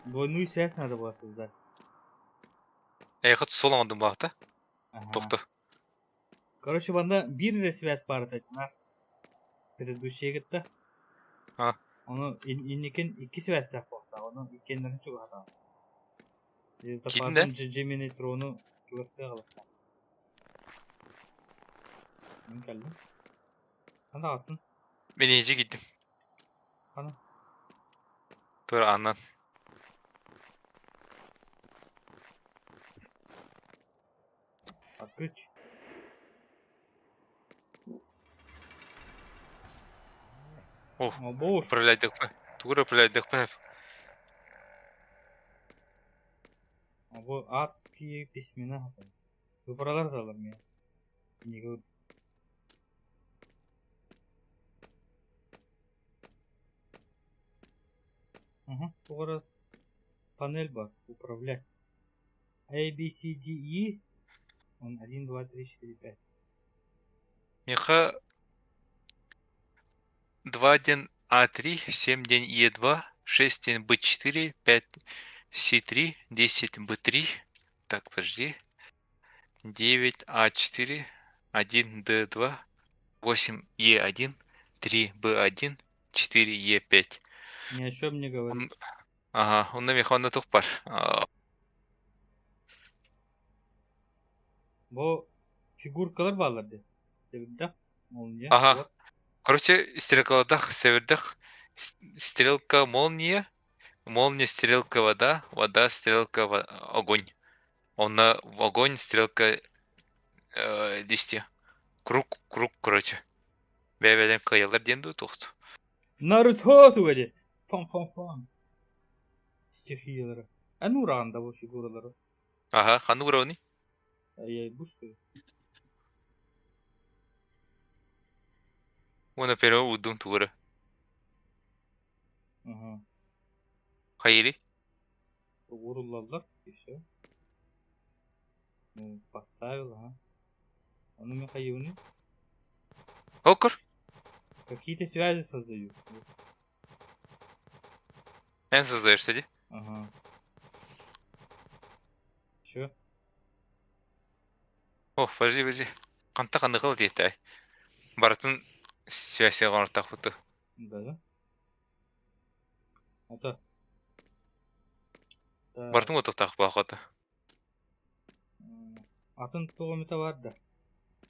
Двойную связь надо было создать. Хат соламадым бағыта. Ага. Тоқты. Короче, банда бир связь бар тайтынар. Предыдущий гитта. А. Onu inniken iki связь сақпақта. Onu иккенлерін чуға хата. Езді Кетінде? пардон Gemini трону кілісті қалықта. Мен кәлдім. Қанда қалсын? Мен ежі кеттім. Қана? Тұр аннан. Открыть. О, Бош. управляйдық па? Тура управляйдық па? Бұл адские письмена хата. Выборалар да алар мен. Неге Ага, раз панель бар. Управлять. A, B, C, D, E. Он 1, 2, 3, 4, 5. Меха 2 ден А3, 7 ден Е2, 6 ден Б4, 5 С3, 10 Б3. Так, подожди. 9 А4, 1 Д2, 8 Е1, 3 Б1, 4 Е5. Ни о чем не говорит. Ага, он на механа тухпар. Бұл фигуркалар баларды. Дебда. Молния. Ага. Вот. Короче, стрелкаладах севердах. Стрелка молния. Молния, стрелка вода. Вода, стрелка огонь. Он на огонь, стрелка листья. Круг, короче. Бәбәден каялар денду тухту. Наруто тугаде. Фан. Стихиялары. Ануранда бұл фигуралары. Ага, хану уровни. Ай-яй, бушты. Он наперед удум тура. Ага. Хайри. Урулалар. И все. Ну, поставил, ага. Он у меня хайюни. Окр. Какие-то связи создаю. Эн создаешь, сади. Ага. Чё? О, подожди. Канта кандыкал дейті. Баратын связь ортақ бұты. Да? Это... Бартын отықтақ бақыты. Атын тоғымета бар да.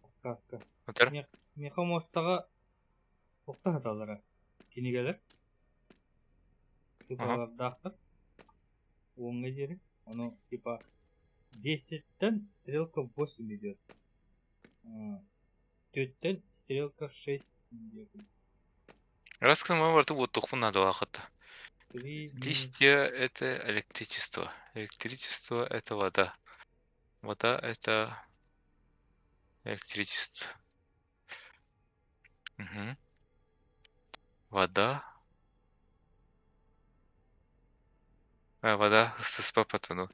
Аска. Отыр? Меха мостаға тоқта хаталары. Кенегелер. Сыпалар дақтыр. Оңға жері. Оны типа 10-тен стрелка 8 идет. 4-тен стрелка 6 идет. Раскрыл мой барту вот тухму надо бақыты. 3 Листья — это электричество. Электричество — это вода. Вода — это электричество. Угу. Вода. Вода с папатану.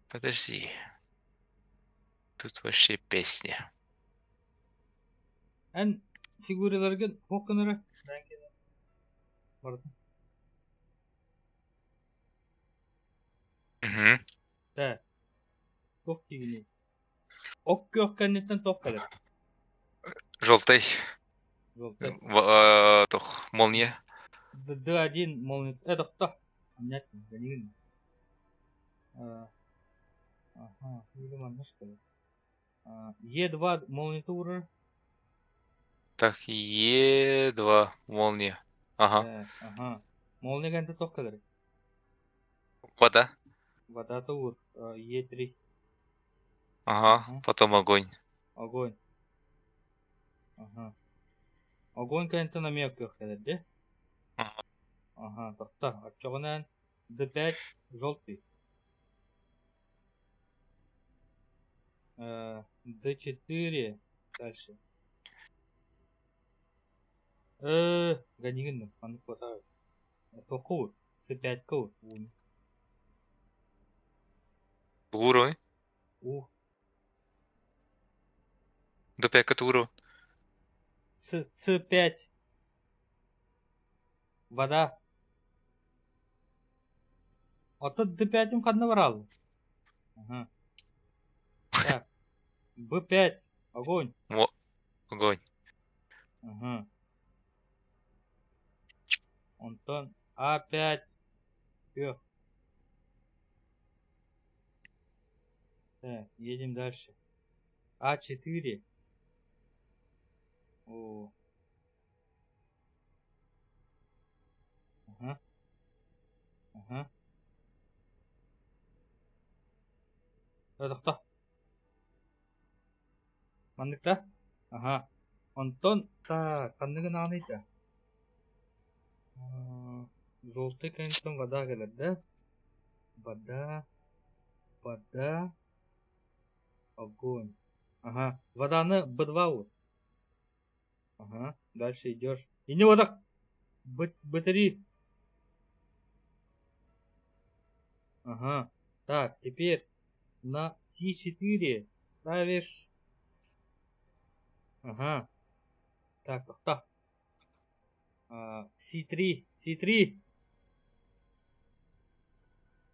Подожди. Тут вообще песня. Эн фигураларға оқыныры. Барды. Угу. Да. Тоқ дегене. Оқ кәннеттен тоқ қалыр. Желтый. Желтый. Тух, молния. D1 молния. Тоқта. Понятно. Ганигін. Ага. Или маннашка. Е2 молния туры. Так, Е2 молния. Ага. Ага. Молния кәнті тоқ қалыр. Вода. Вода тур. Е3. Ага. Ага. Потом огонь. Огонь. Ага. Огонь кенті намек көхтелерде. Ага. Ага. Тоқта. Отчоғынан D5 желтый. D4. Дальше. Ганигин. Анық бота. Тоқур. C5 кур. Уровень. У. D5 это уровень. C5. Вода. Ото D5 қадна барал. Ага. Так. B5. Огонь. Огонь. Ага. Антон. А5. Вверх. Так, едем дальше. А4. О. Ага. Ага. Тоқта. Мандықта? Ага. Антон. Так, қандығын анайды. Желтый кенттен вода келер, да? Вода. Вода. Огонь. Ага. Воданы B2 вот. Ага. Дальше идешь. И не вода. B3. Ага. Так, теперь на C4 ставишь. Ага. Так, тоқта. C3. C3.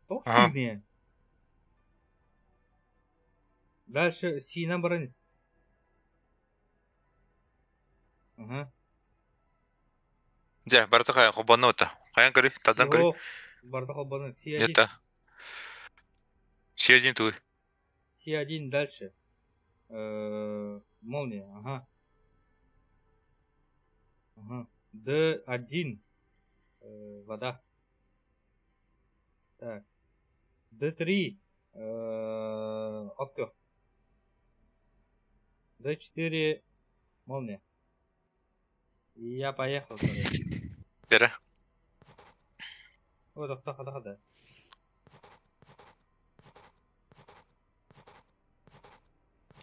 Тоқ Ага. сильнее. Дальше C'нан барыңыз. Ага. Да, барта қаян қобаны ота. Қаян көрі? Тадан көрі? Жоқ. Барда қолбаны. C1. Нет-то. C1 туй. C1 дальше. Молния. Ага. Ага. D1. Вода. Так. D3. Обтер. D4. Молния. И я поехал. Бері. Ой, тоқта.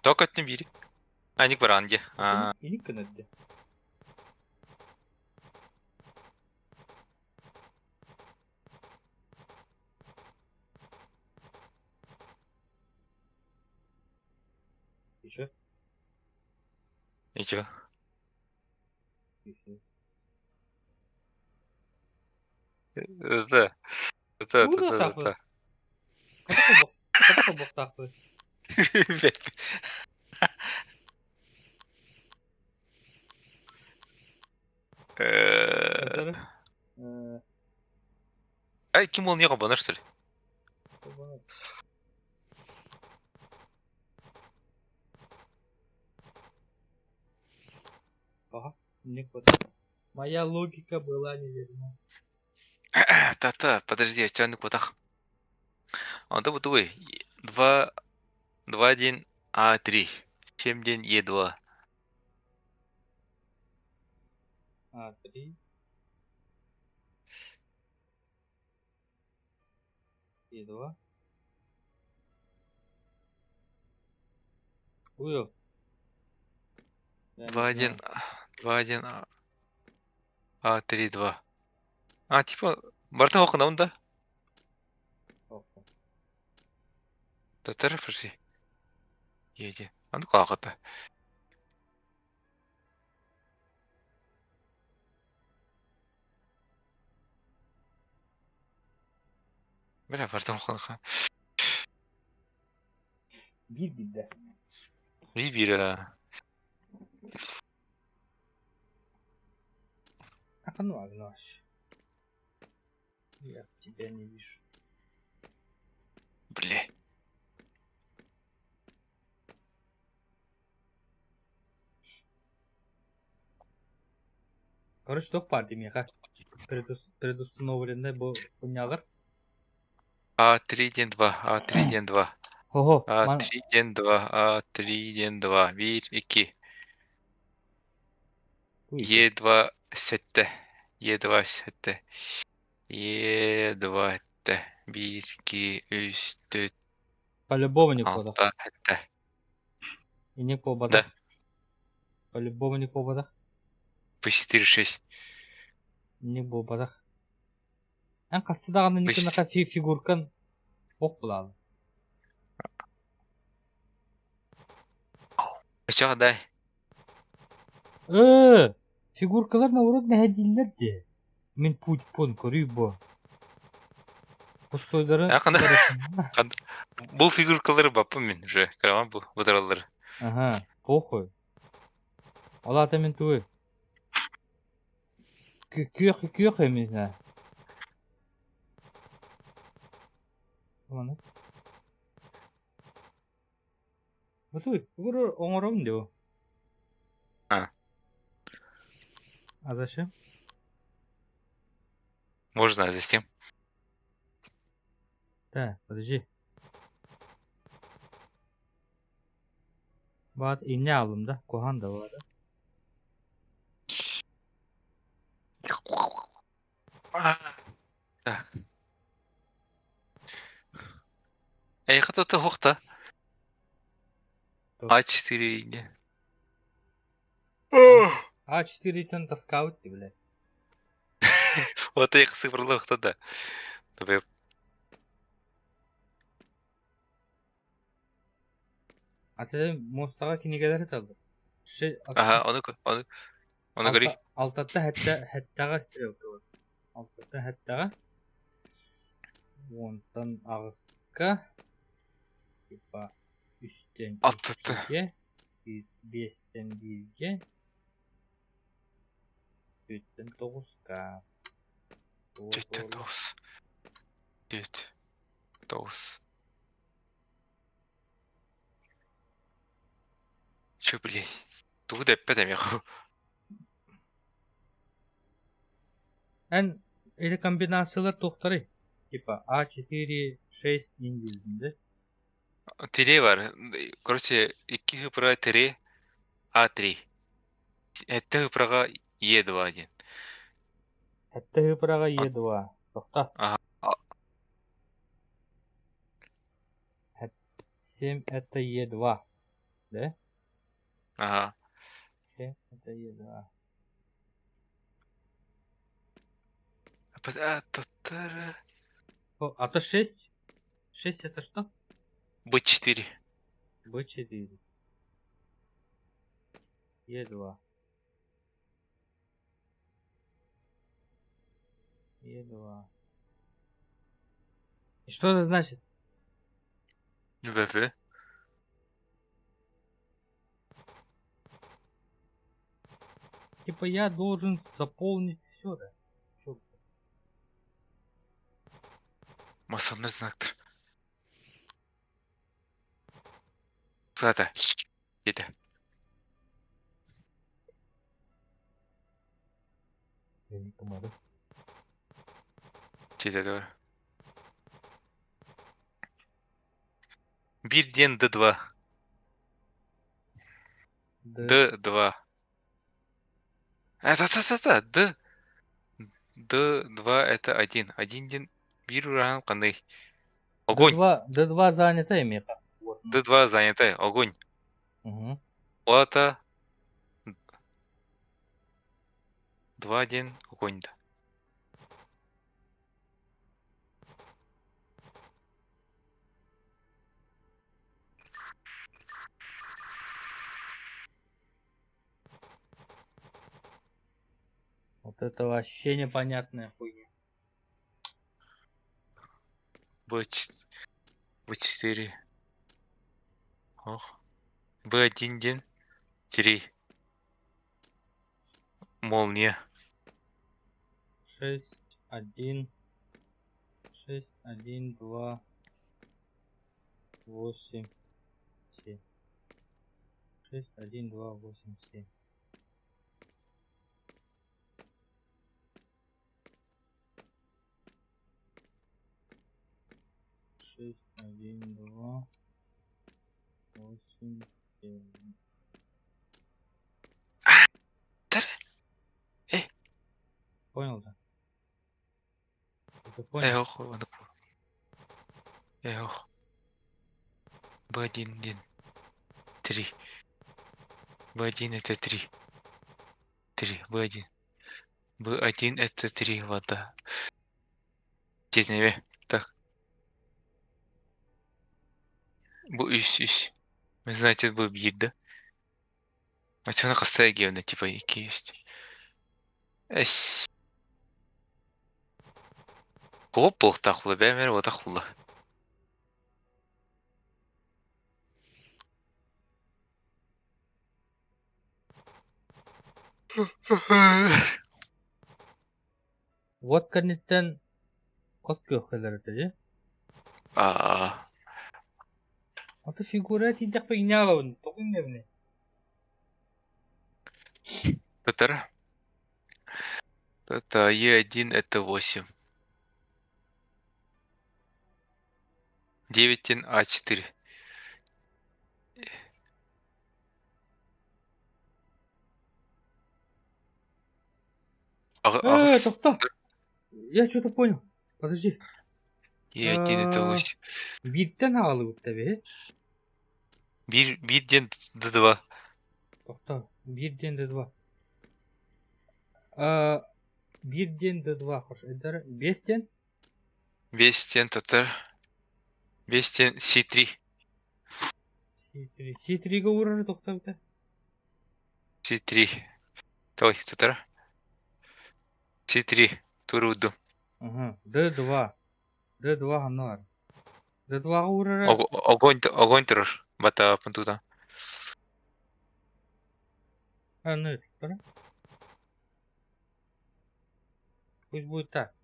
Только өттен бері. Айник бар анге. Иник кінәдді. Еще? Ничего. Еще. Это. Burada taklı. Kata kobok taklı. Hazır. Ай, кім ол не қобаны, что ли? Ага, не хватает. Моя логика была неверна. Та-та, подожди, я тебя ныкватах. Он то ой. 2, 1, А3. 7, Е2. А3. Е2. Бuyur. 2, 1, 2, 1, А3, 2. Типа, барта оқына онда? Татары, подожди. Е1. Аны қағыта. Бля, барта оқына. Bir de. Бибира. Ну, Агнаш. Я тебя не вижу. Бля. Короче, тоқ партия меха. Предустановленный бұл бұнялар. А3 ден 2, А3 ден 2, Хо-хо, А3 ден 2, А3 ден 2, 1, 2, Е2 сәтті, Е2 сәтті, Е2 әтті, 1, 2, 3, 4, По-любому не подах. 6 әтті. И не Да, побадах. По-любому не побадах. по 4, 6. Не побадах. Эн қастыдағаны По никіна 4. фигуркан оқ бұлады. Açığa day. Фигуркалар наоборот не хәдилләр де. Мен путь-пон көрүй бу. Пустойдары. Ақында. Бұл фигуркалары баппын мен уже. Қараман бұл бұтыралары. Ага, похуй. Алата мен туы. Күйеқ емес, ә. Мана. Бутуй, бұр оңырауын деу. А. А зачем? Можно затем. Да, подожди. Бат ине алdım da. Kohan da var. Так. Аяққа тоты хоқта. А4 ине. А4 тен таскаут ди, блядь. Вот аяқ цифрлы хоқта да. Тобе. А ты мостаға кинегелер алды. Ага, оны көрейік. Алтатта хәттаға стрелка бар. Алтатта хәттаға. Онтан ағысқа. Типа үстен 2-ге. 5-тен 1-ге. 4-тен 9-ға. 4-тен 9. 4, 9. Чё, блядь? Туғы да әппәдәм яқы. Эн или комбинациялар тоқтары. Типа А4, 6 индизінде. Тире var. Короче, 2 хыпыра тире А3. Әтті хыпыраға Е2 ден. Әтті хыпыраға Е2. Тоқта. Ага. 7 это Е2. Да? Ага. 7 это Е2. А то 6? 6 это что? Б4. Б4. Е2. Е2. И что это значит? ВВ. Типа я должен заполнить все, да? Чё? Масонный знактыр. Сата. Еді. Я не помогу. Еді бар. 1 ден Д2. Д2. Д2 это 1. 1 ден 1 уран қандай. Огонь. Д2 занято имеха. Д2 занятый. Огонь. Угу. Лата. 2 ден огонь да. Вот это вообще непонятная хуйня. Б4. Ох. Б1 ден 3. Молния. 6, 1, 6, 1, 2, 8, 7. 6, 1, 2, 8, 7. 6, 1, 2, 8, 9. Эй, Понял, да? Ты эй, понял? ох, эй, ох. B1, 3. B1 это 3. 3, B1. B1 это 3 вода. Жетіне Так, bu 3. Значит, bu 1, да? А что на косая гевна, типа, 2 есть. Эс. Коп был тахлы, бәмер вот тахлы. Вот коннектен код көкелер тәҗә. А, Аты фигура тинтәк пигнялын, тоқин нәбне. Петр. Это Е1 это 8. 9 А4. Агыс. Тоқта. Я что-то понял. Подожди. Е1 это 8. Биттен алып үтте бе? Бірден Д2. Тоқта. Birden de 2. Birden de 2 хош. Эдер 5тен? 5 Татар. 5 C3. C3. C3'ге урары тоқта бите. C3. Той, Татар. C3. Турудду. Ага. D2. D2 ханна бар. D2'га урары... Огонь тұрыр. Бата пунктуда. Ну, тоқтар. Пусть будет так.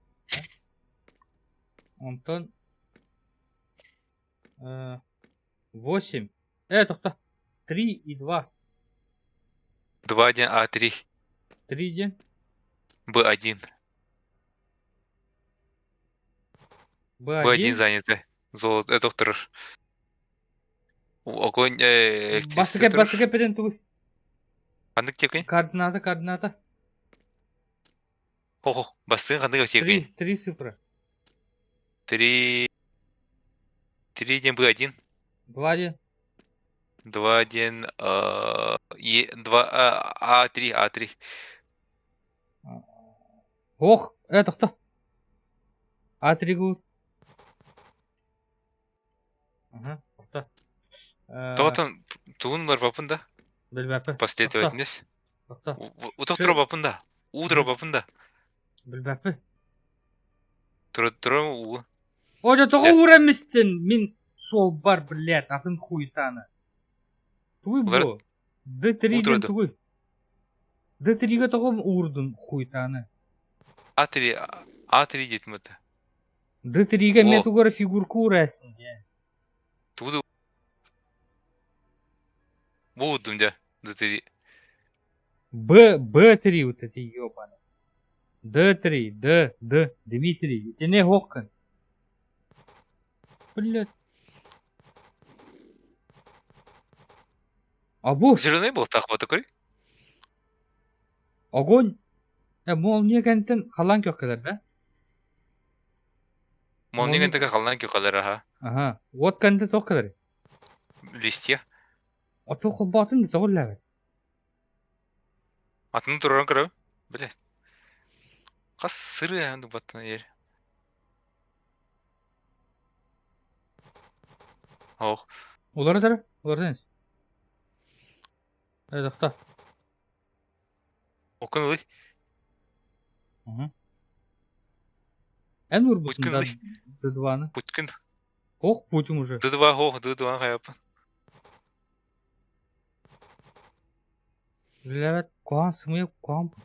Антон. 8. Тоқта. 3 и 2. 2-1 А3. 3 ден. Б1. Б1 B1. заняты. Золото. Это тұрыр. Огонь электричество тұрыр. Басыға педен түгіл. Қандық текін? Координата. Хо-хо. Бастың қандық текін? 3 цифры. 3 ден Б1. 2 ден. 2 ден 2 А3. Ох, тоқта. А3 гур. Ага, тоқта. Тоғытын туғынлар бапында? Білбәпі. Последовательность. Тоқта. Утық бапында. Удыры бапында. Білбәпі. Тұры уы. Ожа тоғы урамыстын. Мен сол бар, блядь, атын хуйтаны. Туй бұ. D3-ден туй. D3-ге тоғы урдын хуйтаны. А3 дейтін бұты. D3-ге мен туғыры фигурку урасың. Туғыды. Бұғыдым да. D3. B3 вот эти ёбаны. D3, D, Дмитрий. Ты не хоккан. Блядь. А bu Зеленый был тақ баты көрі? огонь. Молния кәнтен қалан көкелер, да? Молниган тәкі қалынан ке қалар аға. Ага. Вот кәнтен тоқелер. Листья. Тоқы батын да тоқылар. Атының тұрған көрі? Білет. Қас сыры әнді баттына ер. Оқ. Олар дәрі? Олар дәніз. Тоқта. Оқын ұлы. Ән ұр бұсын Бүткін да ұлы. D2-ны. Бүткін. Оқ Путин уже. D2 оқ, D2 қаяпын. Біләбәт, қоған сымайып, қоған бұ.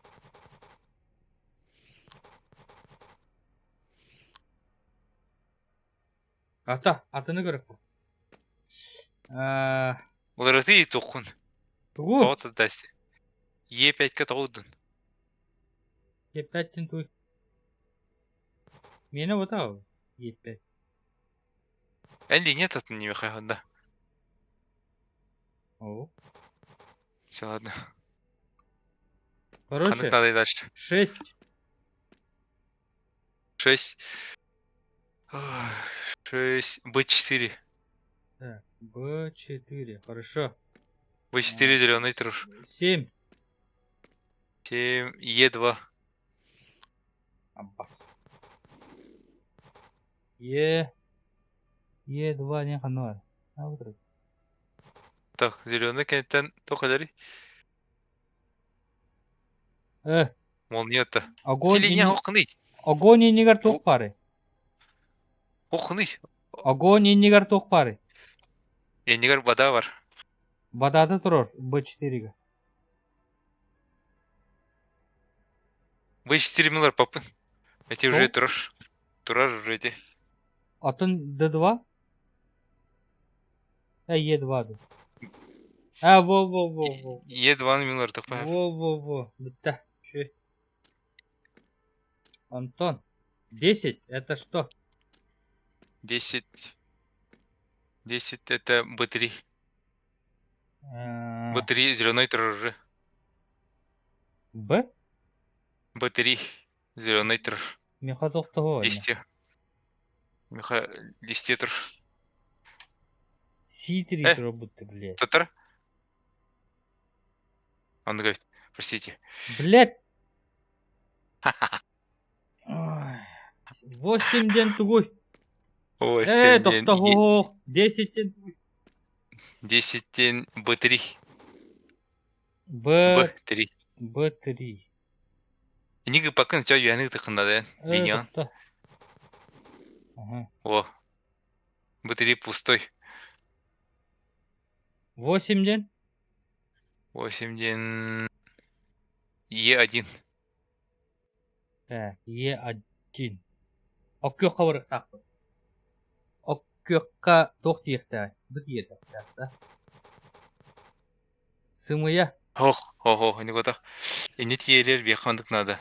Атыны көріп. Олар өті ет оқын. Туғу? Тоғыты дәсті. Е5-ке тоғыдың. Е5-тен туй. Мені ота ау. Е5. Нет, это не Михаил, да. О. Все, ладно. Ханык Короче, надо и дальше. 6. 6. 6. Б4. Так, Б4. Хорошо. Б4 зеленый труш. 7. 7. Е2. Аббас. Е2 не ханар. Так, зеленый кенттен токадари. Молния-то. Огонь Тилиня инни... оқны. Огонь иннигар тоқ пары. Оқны. Огонь иннигар тоқ пары. Енигар бада бар. Бадады тұрор Б4-ге. Б4 милар папын. Эти уже Сол? тураж. Тураж уже эти. Атын Д2? Е2-ды. Во. Е2 милар токпай. Во. Бітті. Шөй. Антон. 10. Это что? 10. 10 это Б3. Б3 зеленый тураж уже. Б? Б3 зеленый тураж. Меха тоқты ғой. Листья. Миха листья тураж. C3 тұрор бұтты, блядь. Татар? Он говорит, простите. Блядь. 8-ден түгой. 8 тоқта хоқ. 10-ден түгой. 10 Б3. Б3. Б3. Нигі пакын жа юанык тықындады. Линиан. Тоқта. Ага. О. Б3 пустой. 8-ден? 8 Е1. Так, Е1. Оккеққа барық тақпыз. Оккеққа тоқ тиекті. Бұт е тоқтақты. Сымыя. Хо, не года. Не тиелер бияқандық надо.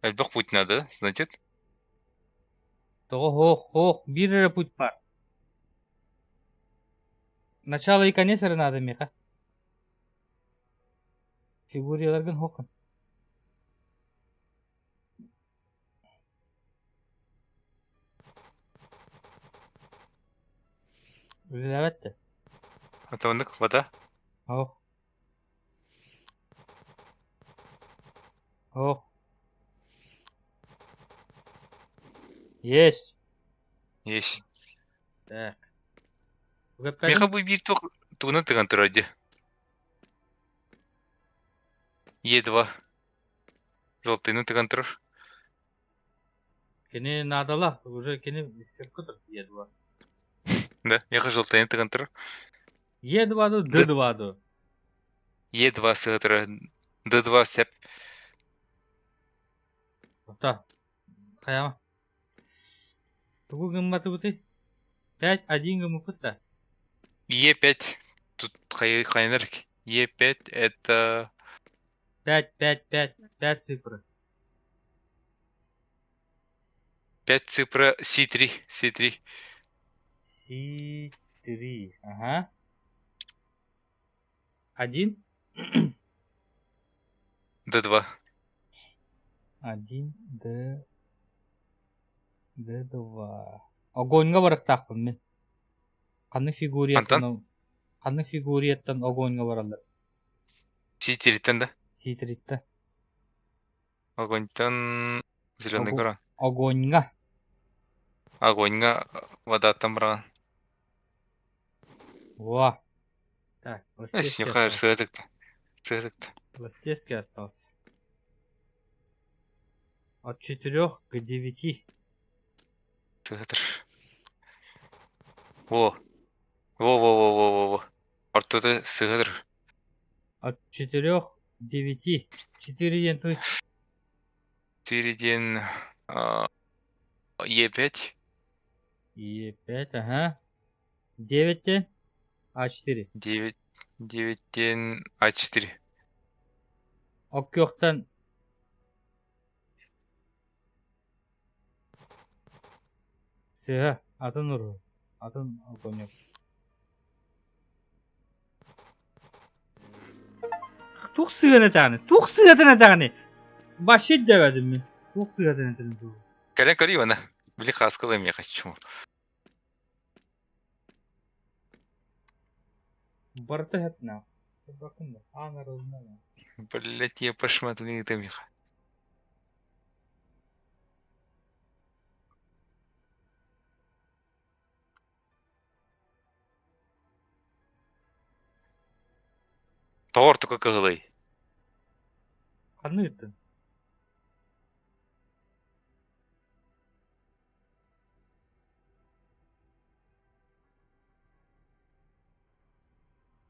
Әлбақ путь надо, значит? Тоғы хоқ. Бір путь бар. Начало и конец надо, Меха. Фигуриларган хоқын. Үләбәтті. Атауындық вода. Хоқ. Есть. Так. Меха бұл бір туғынан тыған тұрады. Е2. Желтыйны тыған тұрар. Кені надала. Уже кені серкі тұр. Е2. Да, меха желтыйны тыған тұрар. Е2-ды, Д2-ды. Е2 сыға тұрар. Д2 сәп. Тоқта. Қаяма. Тугу гымматы бұты. 5-1 гыммы бұтта. Е5. Тут қайынар. Е5 это... 5 цифры. 5 цифра C3. C3. Ага. 1. D2. 1. D2. Огоньға барықтақпын мен. Қаны фигурияттан огоньға баралар. C3-тен да? C3-та. Огоньтан зеленый көран. Огоньға. Огоньға водаттан бараған. Во. Так, Синеха сыдықты. Пластески остался. От 4 к 9. Сыдыр. Во. Ортоды сыдыр. От 4 к 9. 4-ден той. 4-ден Е5. Е5, ага. 9-ден А4. 9-ден А4. Оккеқтан Сыга, атын уру. Атын алконьяк. Тух сыганы тағаны. Тух сыгатына тағаны. Башит дәвәдім мен. Тух сыгатына тағаны. Кәлен көрей оны. Білі қасқылы мен қачу. Барты хәтна. Бакында. Аңар озна. Блять, я пошматываю там их. Тор только кыгылый. Қаны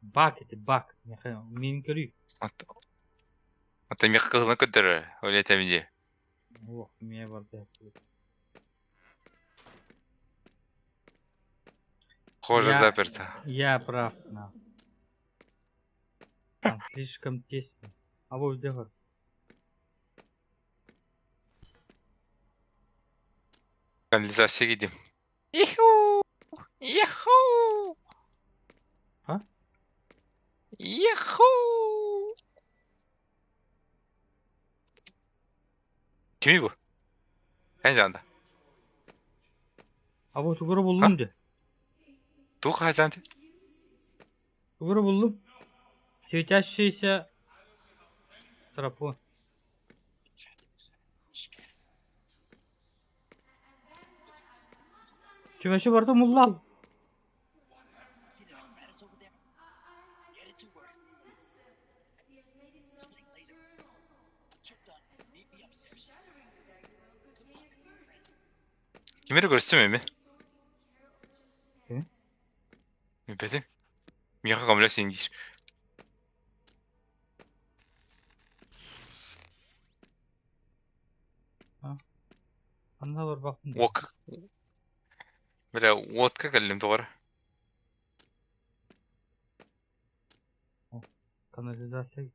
Бак это бак. Мен көрей. Ата мех кыгылын көддірі. Өлі тәмінде. Ох, мне барты хәтна. Хоже заперто. Я прав, на. Там слишком тесно. А вот где гор? Канализация гидим. Иху! Иху! А? Иху! Кими bu? Хазанда. А вот угры buldum de. Тух хазанды. Угры buldum. Светящийся стропон. Чувачи барды муллал. Кимері көрсетім еме? Кім? Мен бәдім. Меха қамыла сен дейш. Анда бар бақтым. Ок. Бля, отқа кәлім тоғыр. Канализация.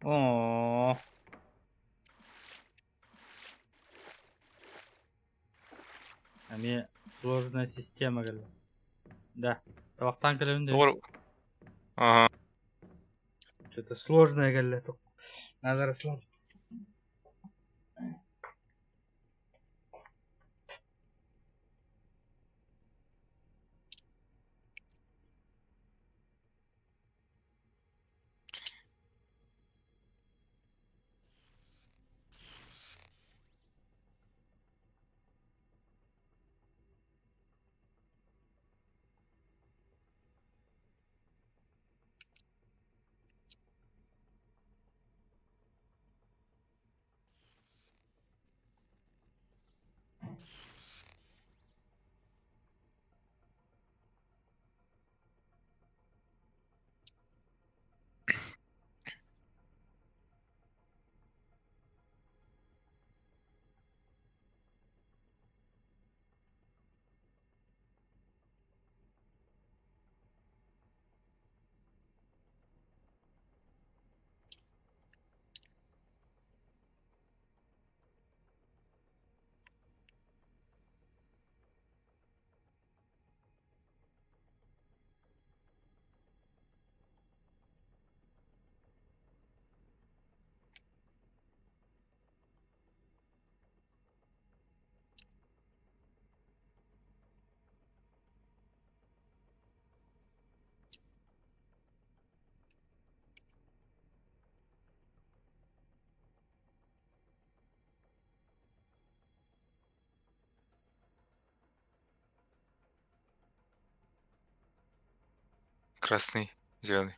О. А мне сложная система говорю. Да. Табақтан көлемінде. Тоғыр. Ага. Что-то сложное говорю. Надо расслабиться. Красный, зеленый.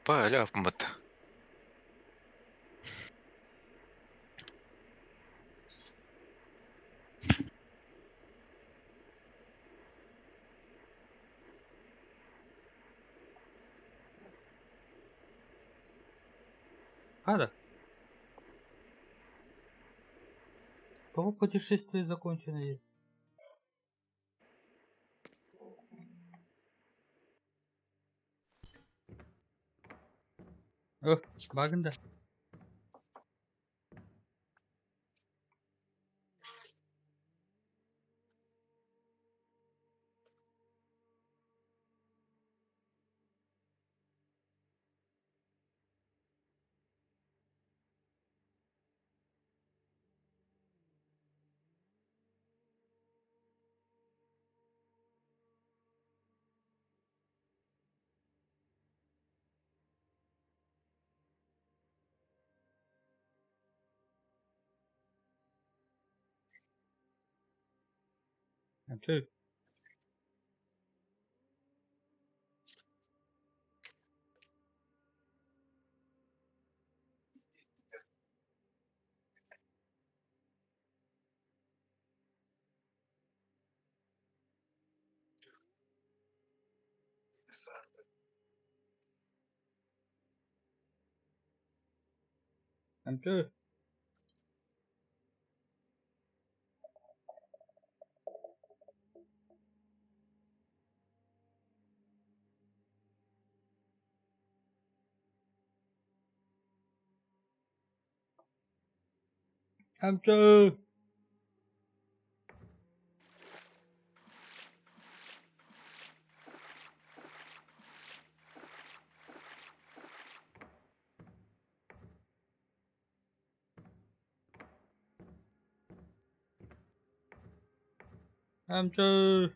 Бля, мат. Ада. Того путешествие закончено есть. О, багында. А чё? А чё? А чё? Амчо.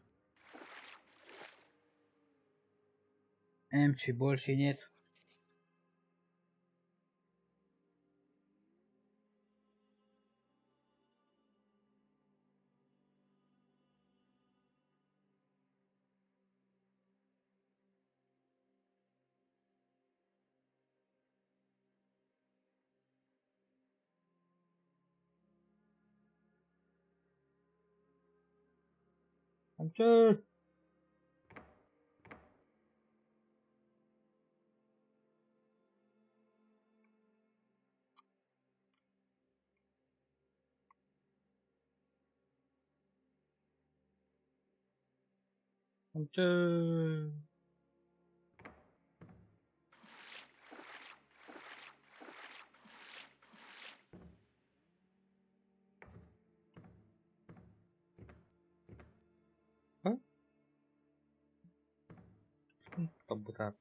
Эмчи больше нет. Амчо. Амчо. А? Табута.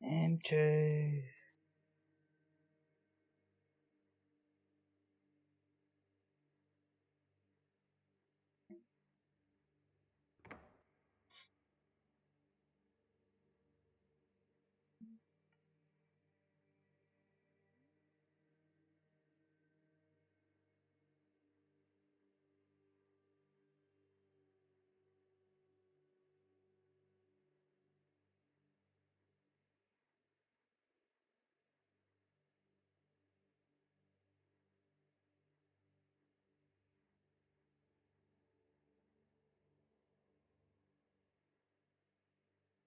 Эмче.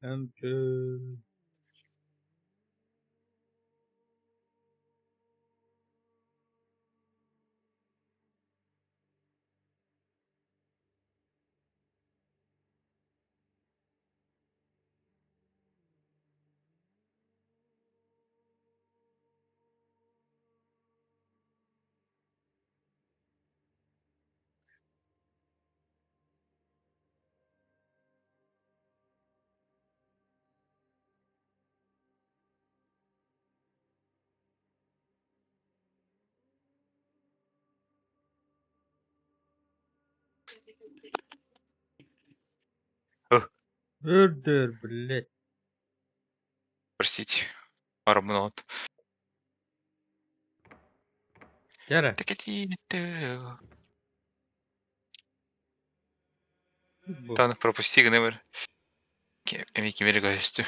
Амчо. Өрдер, блядь. Простите. Армнот. Жара. Там пропусти номер. Эмики мерегайсту.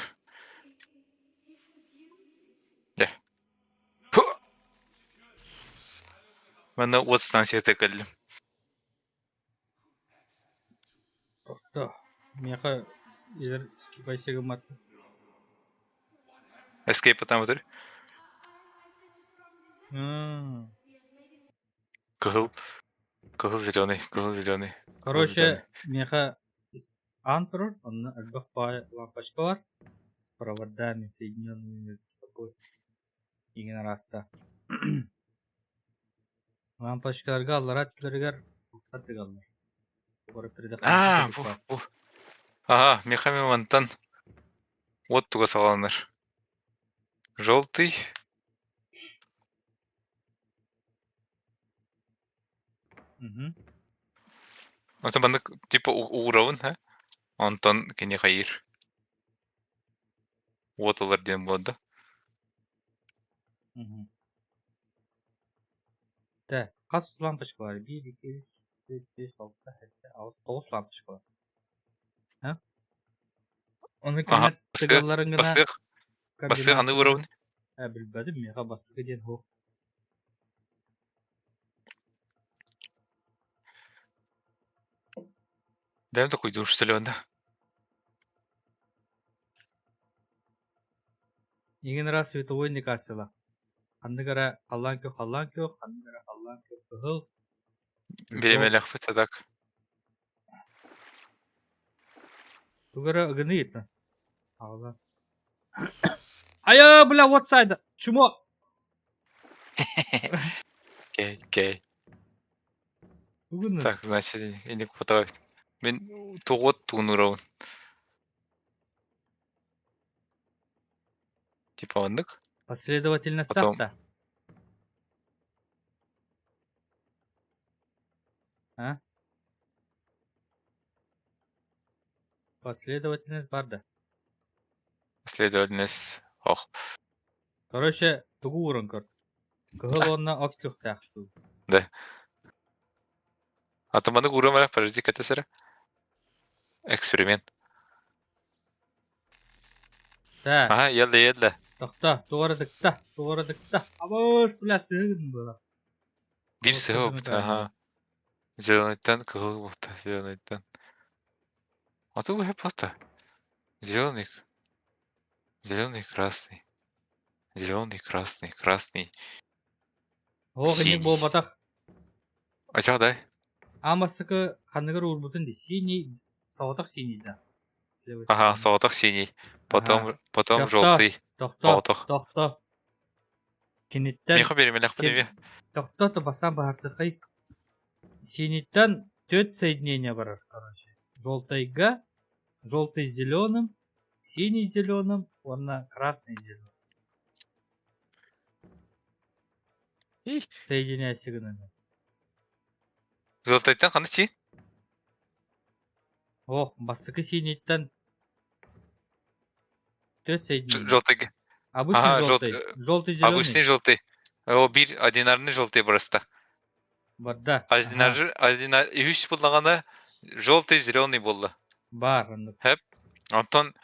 Да. Мана от станция текалли. Да. Меха егер скипайсеге мат. Escape там вот. Кыл. Кыл зеленый, кыл зеленый. Короче, меха антр, он альбах лампочка бар. С проводами, соединенными между собой. Иген раста. Лампочкаларга аллар аттыларыгар аттыгаллар. Горы передек лампочка Бу, бар. бу. Ага, мехами вантан. Вот туга саланыр. Желтый. Это банда типа уровень, а? Антон кене хайыр. Вот олар дем болды. Да, қас лампочка бар. 1, 2, 3, 4, 5, 6, 7, 6, 9 лампочка бар. Ha? Onu Ага. kene tıgallarına Басты қаны уровень? bilmedim ya. Bastığı diyen o. Дай такой душ, что ли, он, да? İngin ra sветовой не касыла. Ханны гара халлан кö, ханны гара халлан кö, кыгыл. Беремелях быта так. Тугара ыгыны етті. Ağla. Aya бля, вот сайда. Чумо. Кей. Угыны. Так, значит, не хватает. Мен тоғот туын уровень. Типа ондық. Последовательность Потом... такта. А? Последовательность барды. Последовательность... Ох. Короче, тугу урын көр. Кыгыл онна октюх тахту. Да. Атоманы уровень, подожди, кәті сірі. Эксперимент. Да. Ага, елді. Тоқта, тоғырдықта. Абош, бля, сығын бұла. Bir sıvı опыт, ага. Зеленый кыгыл болта, зеленый. А тут уже просто зеленый, красный, зеленый, красный, Оғы нек бол синий. батақ. Ачағдай. Амасықы қанығыр урбутын де. Синий, сауатақ синий да. Ага, салаток синий. Потом желтый. Тоқта. Кенеттен. Меха беремелек по неме. Тоқта басан бағарсықай. Синийттен 4 соединения бар, короче. Желтый зеленым, синий зеленым, онна красный зеленым. Соединяйся гынаны. Желтыйттан қаны син? Ох, бастықы синийттен 4 соединения. Желтый. Обычный желтый. Желтый зеленый. Обычный желтый. О, bir одинарный желтый просто. Бар, да. Одинар, үш болғанда желтый, зеленый болды. Бар. Хеп. Антон,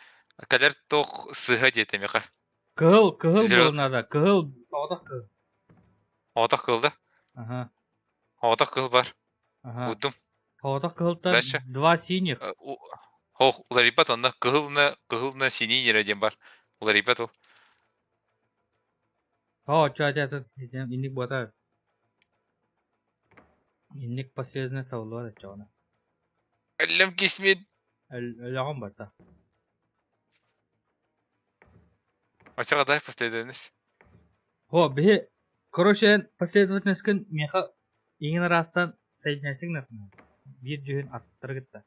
кәдер тоқ сыға деді меха. Кығыл болынада. Кығыл, сауатақ кығыл. Отақ кылды. Ага. Отақ кыл бар. Ага. Будым. Сауатақ кығылтан 2 синих. Ох, улар ребят, онда кығылна синий нереден бар. Улар ребят ол. О, чатятын. Инник бота. Инник последовательность тавылуады чағына. Әлем кесмет. Әліғын бата. Ачаға дай последовательность. О, бе, короче, последовательность кін меха иңін растан соединяйсың нафына. Bir жүхін аттыр кітті.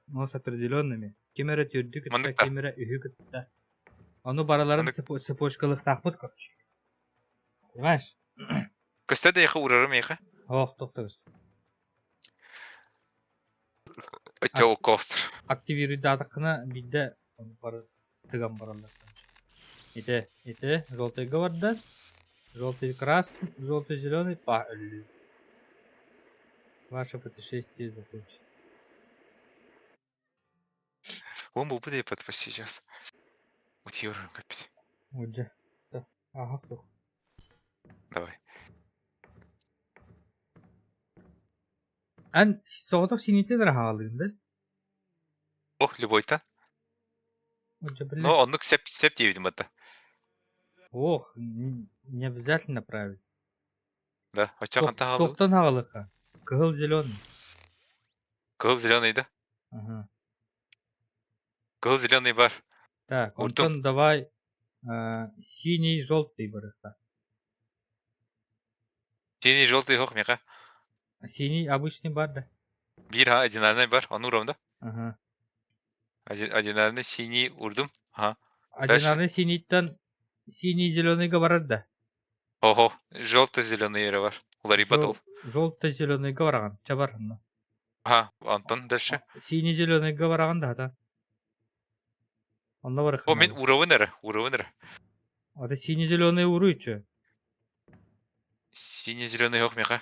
Но с определенными. Кемері түрді кітті, кемері үхі кітті. Оны бараларын цепочкалық тақпыт короче. Понимаешь? Көсті де еқі ұрарым еқі? Ох, тоқтағыз. Очо костер. Активируй датакына бидде бары тыган бараларсан. Ите, желтый говорда, желтый красный, желтый зеленый, палю. Ваше путешествие закончено. Он был бы под сейчас. Вот евро капит. Уже. Ага, все. Давай. Ан соғдық синетедір халында. Ох, любой-то. Уже блядь. Но он сеп видимо это. Ох, не обязательно правильно. Да, очо ханта халды. Тоқтан хағылықа. Кығыл зеленый. Кыл зеленый, да? Ага. Кыл зеленый бар. Так, Урдум. онтон давай синий, желтый барыха. Синий, желтый, хох, меха. Синий обычный бар, да? Bir ha, одинарный бар. Он уровня. Ага. Одинарный, синий, урдум. Ага. Одинарный синийттан синий, зеленый барар да. Ого, желтый, зеленый ері бар. Олар ибатол. Желтый, зеленый бараған. Чабар. Ага, Антон дальше. Синий, зеленый бараған да, да. Онда бар. О, мен уровень ері. Это синий, зеленый урычы. Синий, зеленый, хох, меха.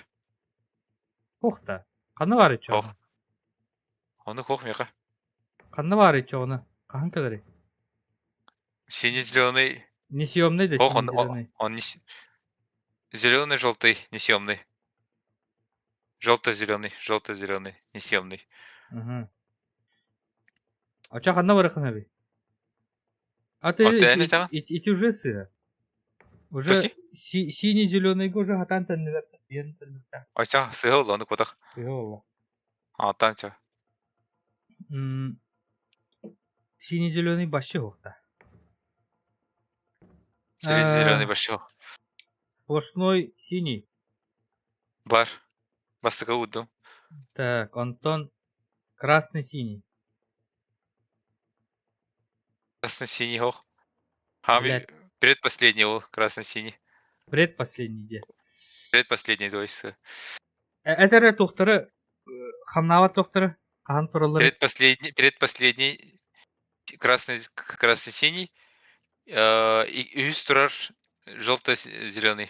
Хохта. Қаны бар ечі Хох. оны? Оны хох, меха. Қаны бар ечі оны? Қахан кәдірі? Синий, зеленый. Несъемный да Хох, синий, зеленый. он не... Зеленый, желтый, несъемный. Желто-зеленый, несъемный. Угу. Ача қаны бар қаны бе? А ты эти уже сыра. Уже синий, зеленый уже хатан тәнілерді. Оча, сыға ол, оны көтақ. Сыға олы. Алтанча. Синий, зеленый башы хоқта. Синий, зеленый башы. Сплошной синий. Бар. Бастыға удым. Так, Антон. Красный, синий. Красно-синий хох. Хами, предпоследний ол, красно-синий. Предпоследний де. Предпоследний, то есть. Әтәрі тоқтыры, қамнава тоқтыры, қаған тұралары. Предпоследний красно-синий. И үз тұрар желто-зеленый.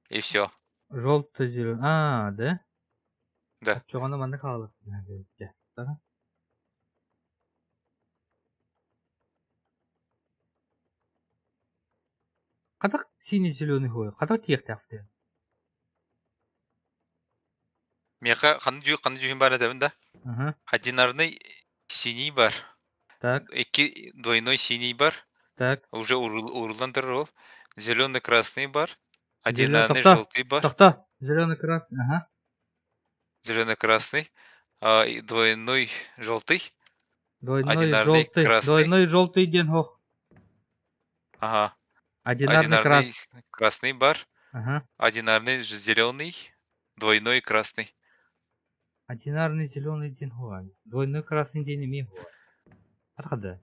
И все. Желто-зеленый. Да? Да. Çoğanı bende kaldı. Қадақ синий-зеленый хой. Қадақ тиек тәфті. Меха қаны жүйін бар әдемін да? Одинарный синий бар. Так. Екі двойной синий бар. Так. Уже урылдан тұрыр ол. Зеленый-красный бар. Одинарный желтый бар. Тоқта. Зеленый-красный. Ага. Зелено-красный. Двойной желтый. Двойной желтый. Двойной желтый ден хох. Ага. Одинарный красный бар. Ага. Одинарный зеленый. Двойной красный. Одинарный зеленый ден хох. Двойной красный ден име хох. Откуда?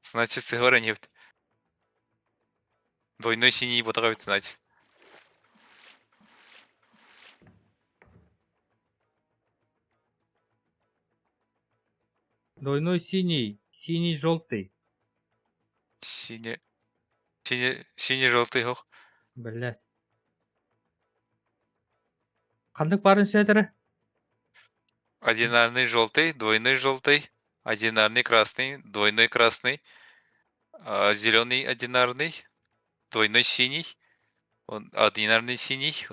Значит, сыгора нефть. Двойной синий ботагавит, значит. Двойной синий. Синий-желтый. Синий-желтый хох. Блядь. Қандық барын сөйтірі? Одинарный желтый, двойной желтый. Одинарный красный, двойной красный. Зеленый одинарный. Двойной синий. Одинарный синий.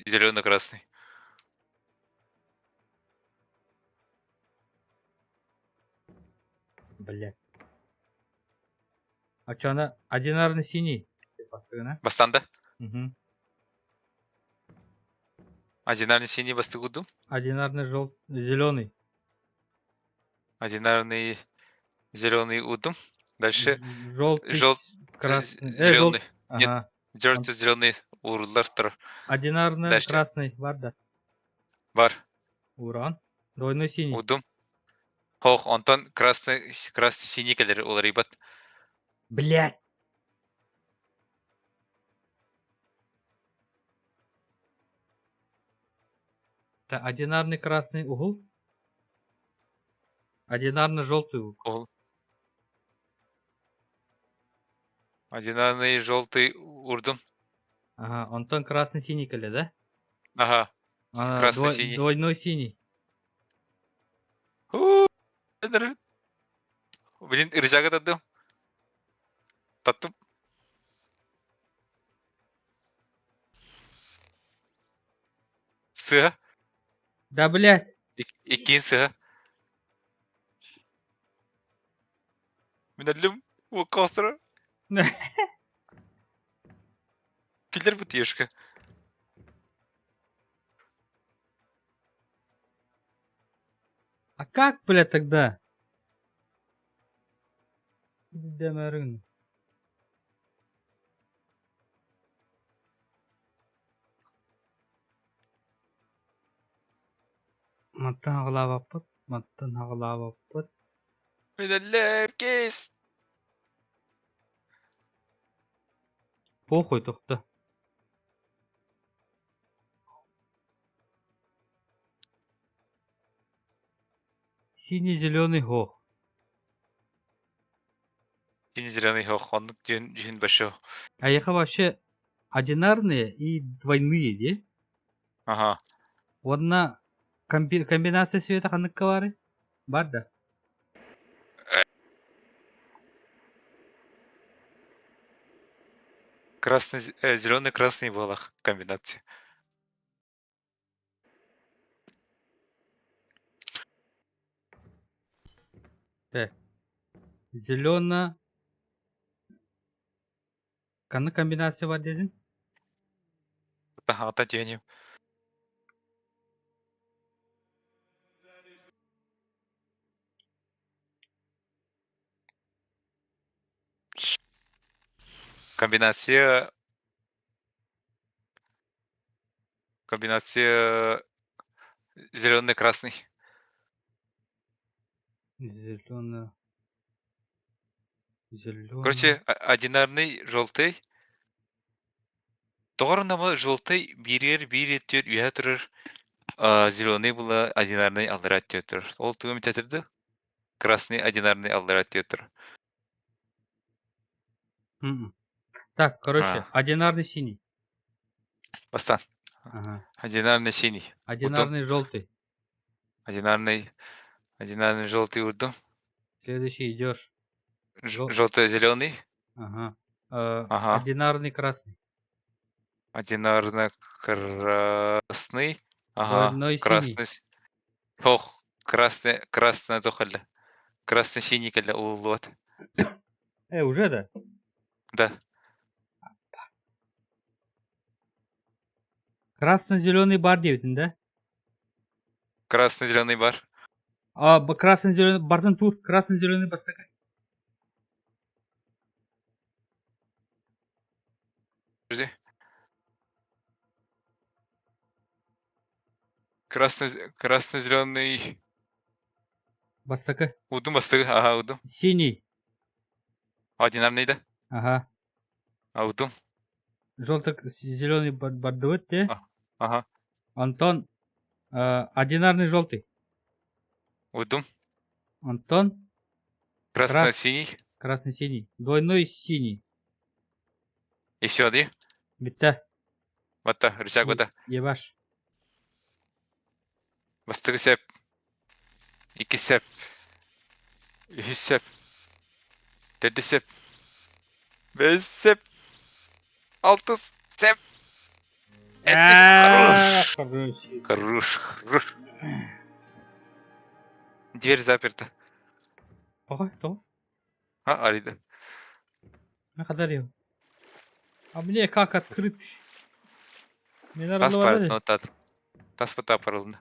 Зелено-красный. Блядь. А что она? Одинарный синий. Бастанда? Угу. Одинарный синий бастыгуду? Одинарный зеленый. Одинарный зеленый удум. Дальше. Красный. Зеленый. Ага. Нет, желтый зеленый урлар тұр. Одинарный Дальше. Красный бар да. Бар. Уран. Двойной синий. Удум. Хох, Антон красный синий келер олар ибат. Блядь. Та одинарный красный угол. Одинарный желтый угол. Ол. Одинарный желтый урдум. Ага, Антон красный синий коля, да? Ага. А, Красно-синий. двойной синий. Блин, рычага таттым. Таттым. Сыға. Да, блядь. Иккиин сыға. Мен әлім уаққастыра. Келдер бұт ешкі. А как, блядь, тогда? Демерин. Маттан ағылабаппыт. Маттан ағылабаппыт. Мен әлім кейс. Похуй, тоқта. Синий-зеленый хох. Синий-зеленый хондық жүйін башы. А яха вообще одинарные и двойные, де? Ага. Одна комбинация света қаныққа бары? Бар да. Красный, зеленый, красный балах комбинация. Зелено. Қаны комбинация бар дедің? Ата түйінем. Комбинация зеленый, красный. Зелено. Короче, одинарный желтый. Тоғырынама желтый бирер еттер үйә тұрыр. Зеленый бұла одинарный алдырат өтір. Ол түгім тәтірді. Красный одинарный алдырат өтір. Так, короче, одинарный синий. Бастан. Ага. Одинарный синий. Одинарный желтый. Одинарный желтый урдум. Следующий идешь. Желтый зеленый. Ага. Ага. Одинарный красный. Одинарный красный. Ага. Двойной Красный. синий. Хох. Красный тохалля. Красно-синий калля улуат. Уже да? Да. Красно-зеленый бар дедің, да? Красно-зеленый бар. Красно-зеленый бардың тур. Красно-зеленый бастакай. Подожди. Красно-зеленый. Бастакай. Удум бастығы. Ага, удум. Синий. Одинарный да? Ага. Удум. Желто-зеленый барды өт, де? Ага. Антон. Одинарный желтый. Удум. Антон. Красно-синий. Красно-синий. Двойной синий. И все, да? Бітті. Бата, рычаг бата. Ебаш. Бастығы сәп. 2 сәп. 3 сәп. 4 сәп. 5 сәп. 6 сәп. Хорош. Дверь заперта. Ага, то. Арида. Ne kadar yok. Abi niye kalk открыт? Neler Тас var бар, dedi? но тас пата парылында.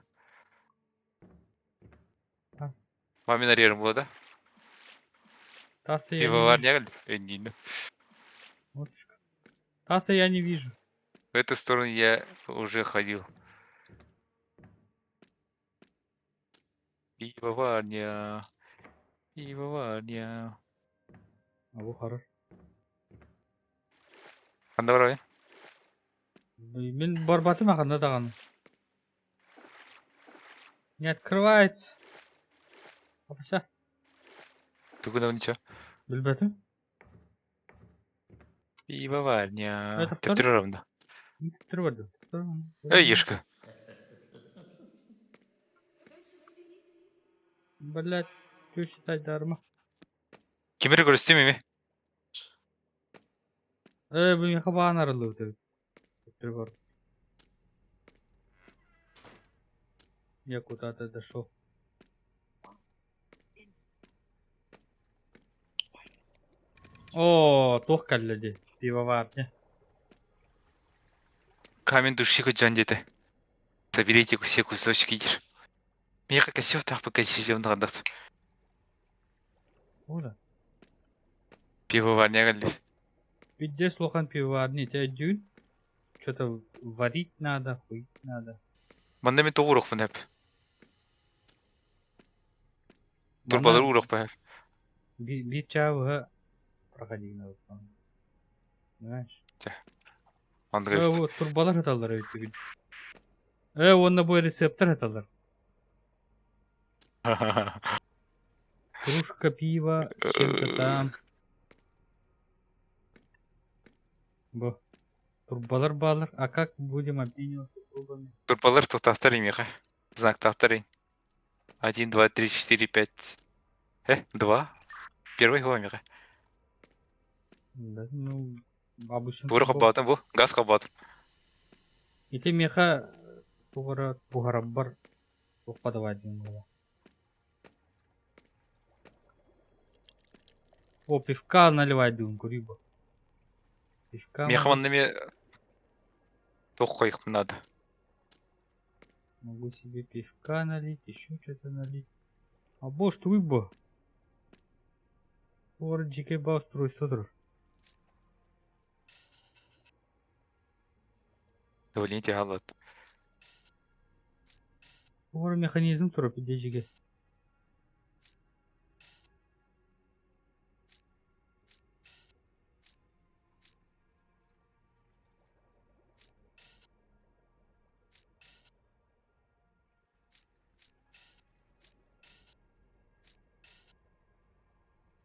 Тас. Мамина режим было, да? Таса я Пивовар не не вижу. видно. Вот. Таса я не вижу. В эту сторону я уже ходил. Пивоварня. Пивоварня. А bu хорош. Қандай бар ой? Мен бар батым ақында дағаны. Не открывается. Апаша. Тугунов ничего. Билбетим. Пивоварня. Это второй? Тептер равно. Второй. Эй, Ешка. Блять, что считать дарма? Кемері көрістем еме? Вы мне хабан арылы вот. Я куда-то дошел. О, тох кәлләде. Пивоварня. Камень души хоть жан деді. Соберите все кусочки дер. Меха косев так пока сидел на гадах. Ода. Пивоварня галлес. Пиздец слохан пивоварни. Тебя дюн? Что-то варить надо, хуй надо. Манда мен тоғы ұрық бұн әп. Турбалар ұрық ба әп. Бичава проходи на вот. Знаешь? Анда галет. Вот турбалар хаталар өйтүгүн. Онна бой рецептор хаталар. Кружка пива с чем-то там. Бо. Турбалар балар. А как будем обмениваться трубами? Турбалар тоқтақтар емеха. Знак тақтар ен. 1, 2, 3, 4, 5. 2. Первый го емеха. Да, ну, обычно. Туғыр қаббатым бұл. Газ қаббатым. И ты меха тугара бугараббар подавать было. О, пивка наливать думку, рыба. Пивка. Меха манда ме тоқ қойық надо. Могу себе пивка налить, еще что-то налить. А бош рыба. Ор джике ба устройство дыр. Довольните халат. Ор механизм тура пидежиге.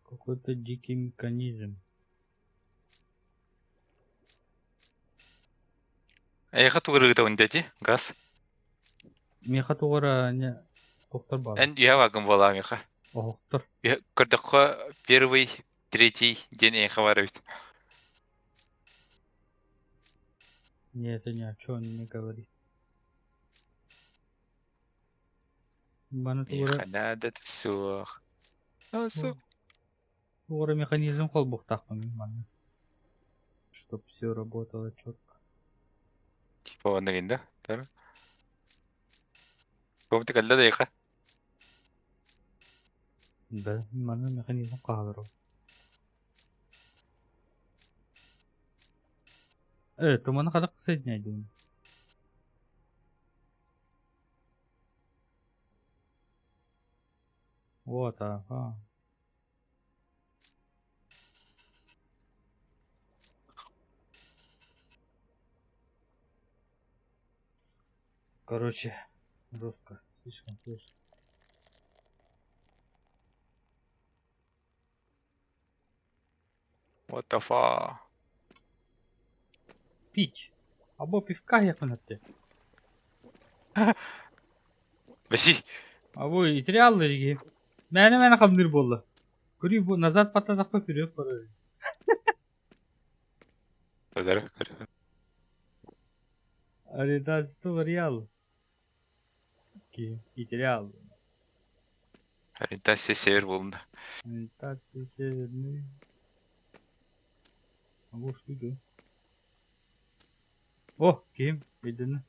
Какой-то дикий механизм. Эйха туғыр ғыта өндети. Газ. Меха тугара не тоқтар бар. Ән үйә вагын бола меха. Оқтар. Көрдіққа первый, третий ден эйха бар өйт. Не, это ни о чем не говорит. Бана тугара. Эйха надо түсуқ. Насу. Тугара механизм қол бұқтақпын мана. Чтоб все работало четко. Типа онда кенді. Тары. Көмті кәлді да эйха. Да, мана механизм қалыр. Туманы қадақ соединяйды. Вот, ага. Короче, жестко, слишком сложно. What the fuck? Пить. Або пивка як вона те. Бәси. Або итериаллы жиги. Мәне қамдыр болды. Көрі бұл назад паттадақ па вперед бара. Өдәрі. Ориентация вариал. Итериал. Ориентация север болында. Ориентация северный. Або что это? О, кем? Едіні.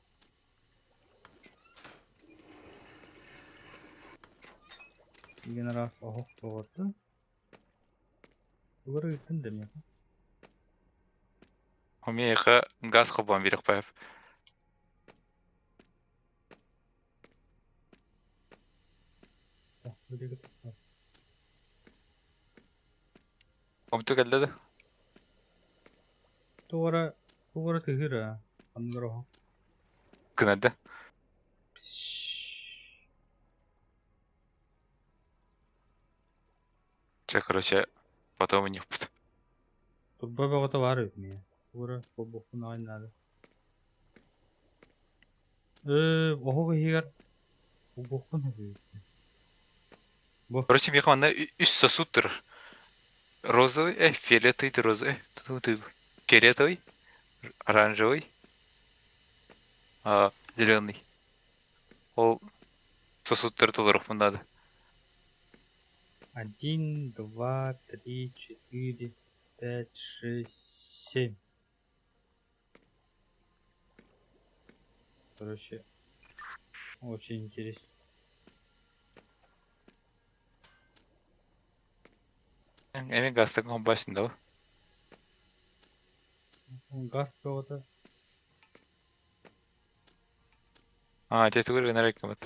Деген раз оғық тоғырды. Бұғыры үттін деме. Оме эйха газ қабан берек байып. Көмті кәлді да. Туғыры тігір ә. Қандыр оғық. Кінәді. короче, потом у них будет. Тут бабагата бар өтмeye. Ура, бобокун айнады. Ого хигар. Бобокун өтмeye. Бо. Короче, мне хвана үс сосудтыр. Розовый, фиолетовый, ты розовый, ты фиолетовый, оранжевый, зеленый. Ол сосудтыр толырық надо. 1, 2, 3, 4, 5, 6, 7. Короче, очень интересно. Эми гастың комбасында. Газ кого-то. Те түгел генерал кемет.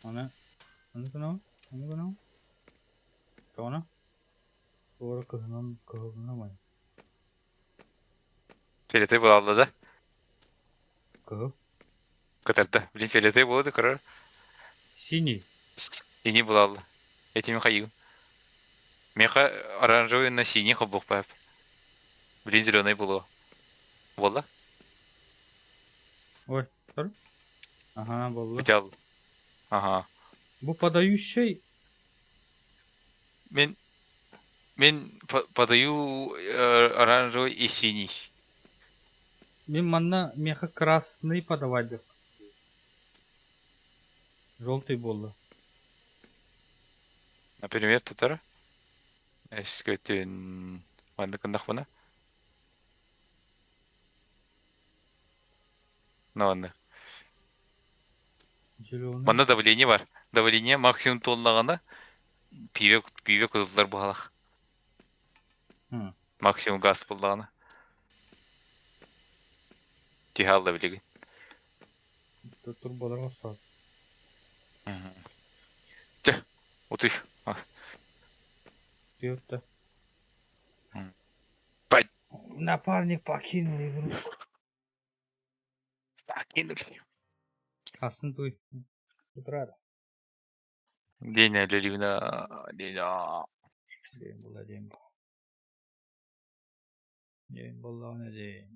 Она кенау? Кауна? Ора кыгынамай. Фиолетовый был да? Кыгы. Катарда. Блин, фиолетовый болды, короче. Синий. Синий был алды. Этими хаю. Меха оранжевый на синий хоббук пап. Блин, зеленый было. Болды? Ой, тұр. Ага, болды. Бітел. Ага. Бұл подающий. Мен подаю оранжевый и синий. Мен манна меха красный подавать деп. Желтый болды. Например, татара. Эскөтен манды кындак бана. Нанды. Зеленый. Манда давление бар. Давление максимум толлаганда пиве кызылдар бухалак. Максимум газ боллаганда. Тихал давление. Турболарға ұстады. Че, утыш. Пьет-то. Пать. Напарник покинул игру. Покинули. Асын той. Отырады. День Ливна. День. Дем болды. Дем болды.